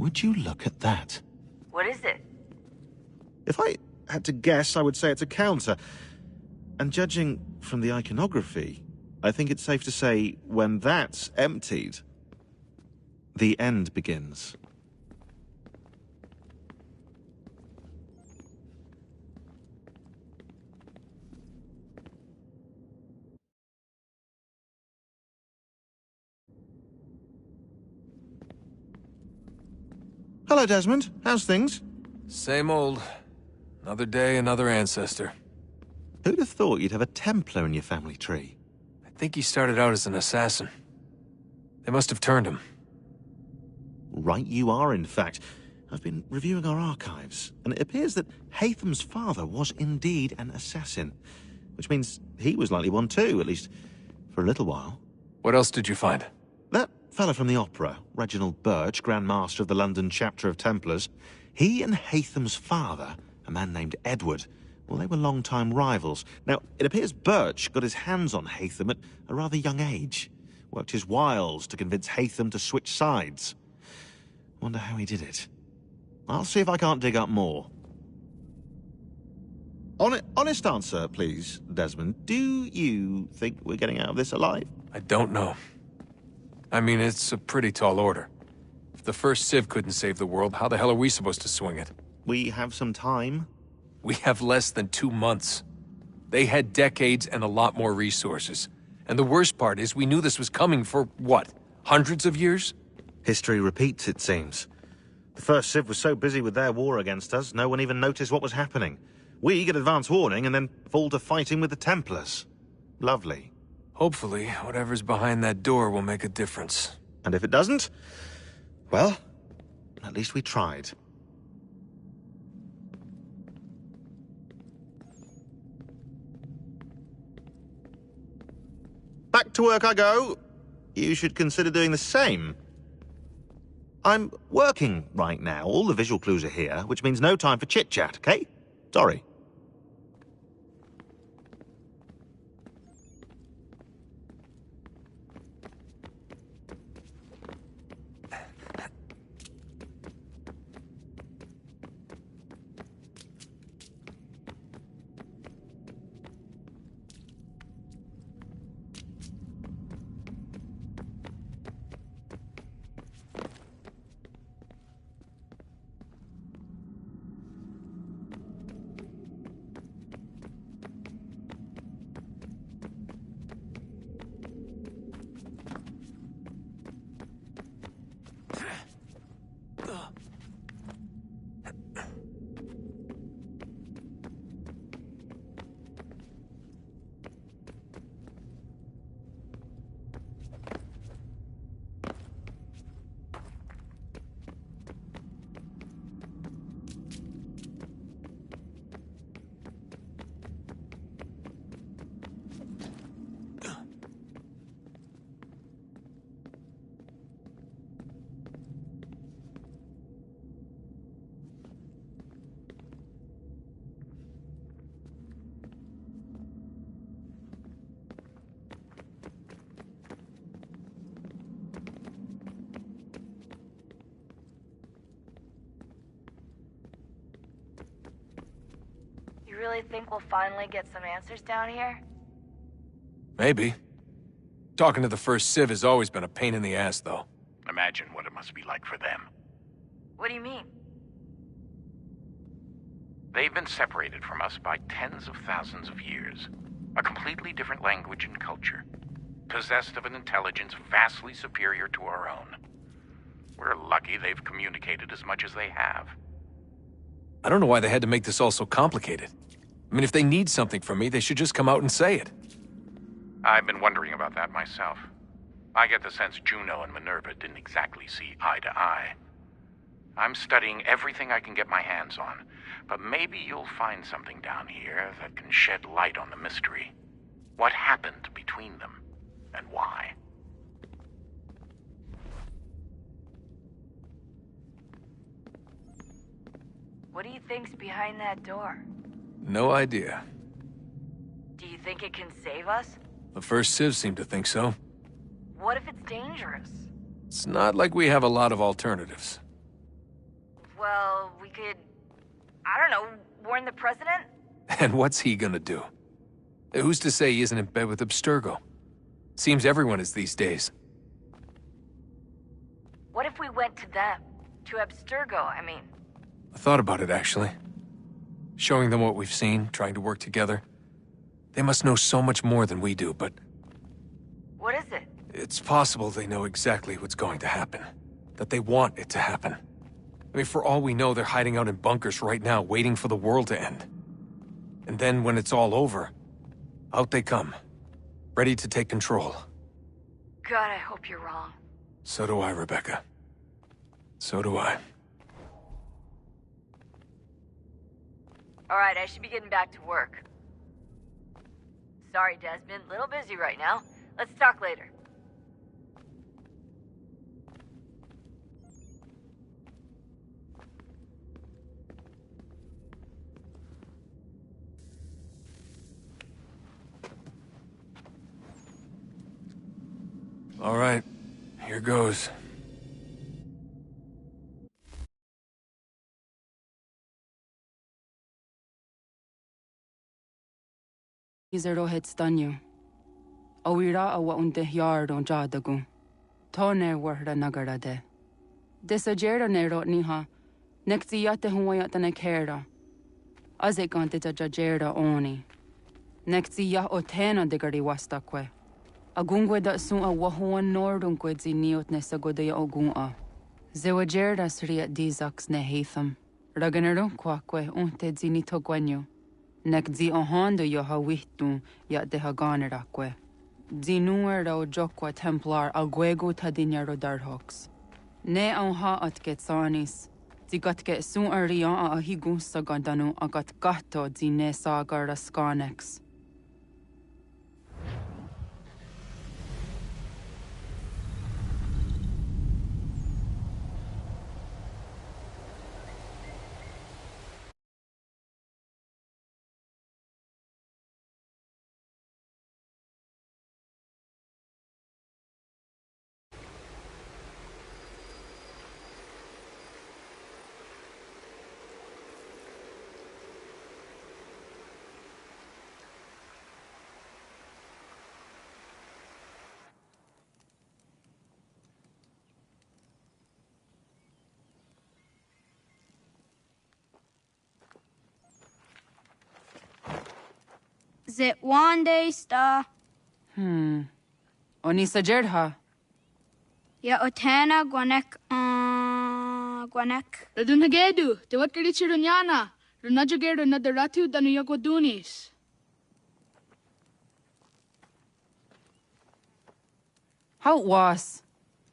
Would you look at that? What is it? If I had to guess, I would say it's a counter. And judging from the iconography, I think it's safe to say when that's emptied, the end begins. Hello, Desmond. How's things? Same old. Another day, another ancestor. Who'd have thought you'd have a Templar in your family tree? I think he started out as an assassin. They must have turned him. Right you are, in fact. I've been reviewing our archives, and it appears that Haytham's father was indeed an assassin. Which means he was likely one too, at least for a little while. What else did you find? That fella from the opera, Reginald Birch, Grand Master of the London chapter of Templars, he and Haytham's father, a man named Edward, well, they were long-time rivals. Now, it appears Birch got his hands on Haytham at a rather young age. Worked his wiles to convince Haytham to switch sides. Wonder how he did it. I'll see if I can't dig up more. Honest answer, please, Desmond. Do you think we're getting out of this alive? I don't know. I mean, it's a pretty tall order. If the first Civ couldn't save the world, how the hell are we supposed to swing it? We have some time. We have less than 2 months. They had decades and a lot more resources. And the worst part is we knew this was coming for, what, hundreds of years? History repeats, it seems. The first Civ was so busy with their war against us, no one even noticed what was happening. We get advance warning and then fall to fighting with the Templars. Lovely. Hopefully, whatever's behind that door will make a difference. And if it doesn't, well, at least we tried. Back to work I go. You should consider doing the same. I'm working right now. All the visual clues are here, which means no time for chit-chat, okay? Sorry. You really think we'll finally get some answers down here? Maybe. Talking to the first Civ has always been a pain in the ass, though. Imagine what it must be like for them. What do you mean? They've been separated from us by tens of thousands of years. A completely different language and culture. Possessed of an intelligence vastly superior to our own. We're lucky they've communicated as much as they have. I don't know why they had to make this all so complicated. I mean, if they need something from me, they should just come out and say it. I've been wondering about that myself. I get the sense Juno and Minerva didn't exactly see eye to eye. I'm studying everything I can get my hands on, but maybe you'll find something down here that can shed light on the mystery. What happened between them, and why? What do you think's behind that door? No idea. Do you think it can save us? The first Civ seemed to think so. What if it's dangerous? It's not like we have a lot of alternatives. well, we could... I don't know, warn the president? And what's he gonna do? Who's to say he isn't in bed with Abstergo? Seems everyone is these days. What if we went to them? To Abstergo, I mean. I thought about it, actually. Showing them what we've seen, trying to work together. They must know so much more than we do, but... What is it? It's possible they know exactly what's going to happen. That they want it to happen. I mean, for all we know, they're hiding out in bunkers right now, waiting for the world to end. And then when it's all over, out they come. Ready to take control. God, I hope you're wrong. So do I, Rebecca. So do I. Alright, I should be getting back to work. Sorry, Desmond. Little busy right now. Let's talk later. All right, here goes. Izero het stanju. Awira awa unde yard on jadagu. Tone warda nagara de. Desajera ne rotniha. Nekti yate huayata ne kera. Azekante jajera oni. Nekti ya otena de gari wastakwe. Agungwe da sun a wahuan nordungwe zi niot ne sagodaya ogun'a. Zewajerda sriat dizax ne heitham. Raganero kwakwe unte zi nito gwenyo. Nek zi ohando yo ha wihtun ya de ha ganerakwe. Zi nuer o jokwa templar agwego tadinya rodarhox. Ne on ha at getsanis. Zi gatke sun arian a higun sagandanu agat gato zi ne sagar raskanex. Zit one day star. Oni sajerha. Ya otena gwanek gwanek. Ratonhnaké, te wat kerichi runyana. Runajageru na daratu danu yagodunis. How was?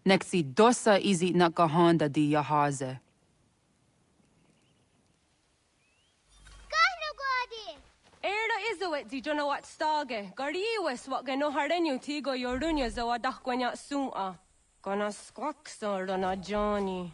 Nexi dosa izi nakahanda di yahaze. Era izuet di jona wat stage. Gariwes wat geno harenyu tigo yorunya zawa dahkwanya sum'a. Gona squaxor na Johnny.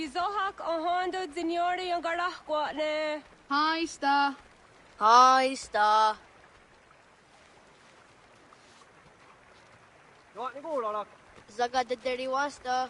Zohak ahondo zinyori yung garahkwa ne. Hi, Star. Hi, Star. What ni go, Lolak? Zaga de deri wasta.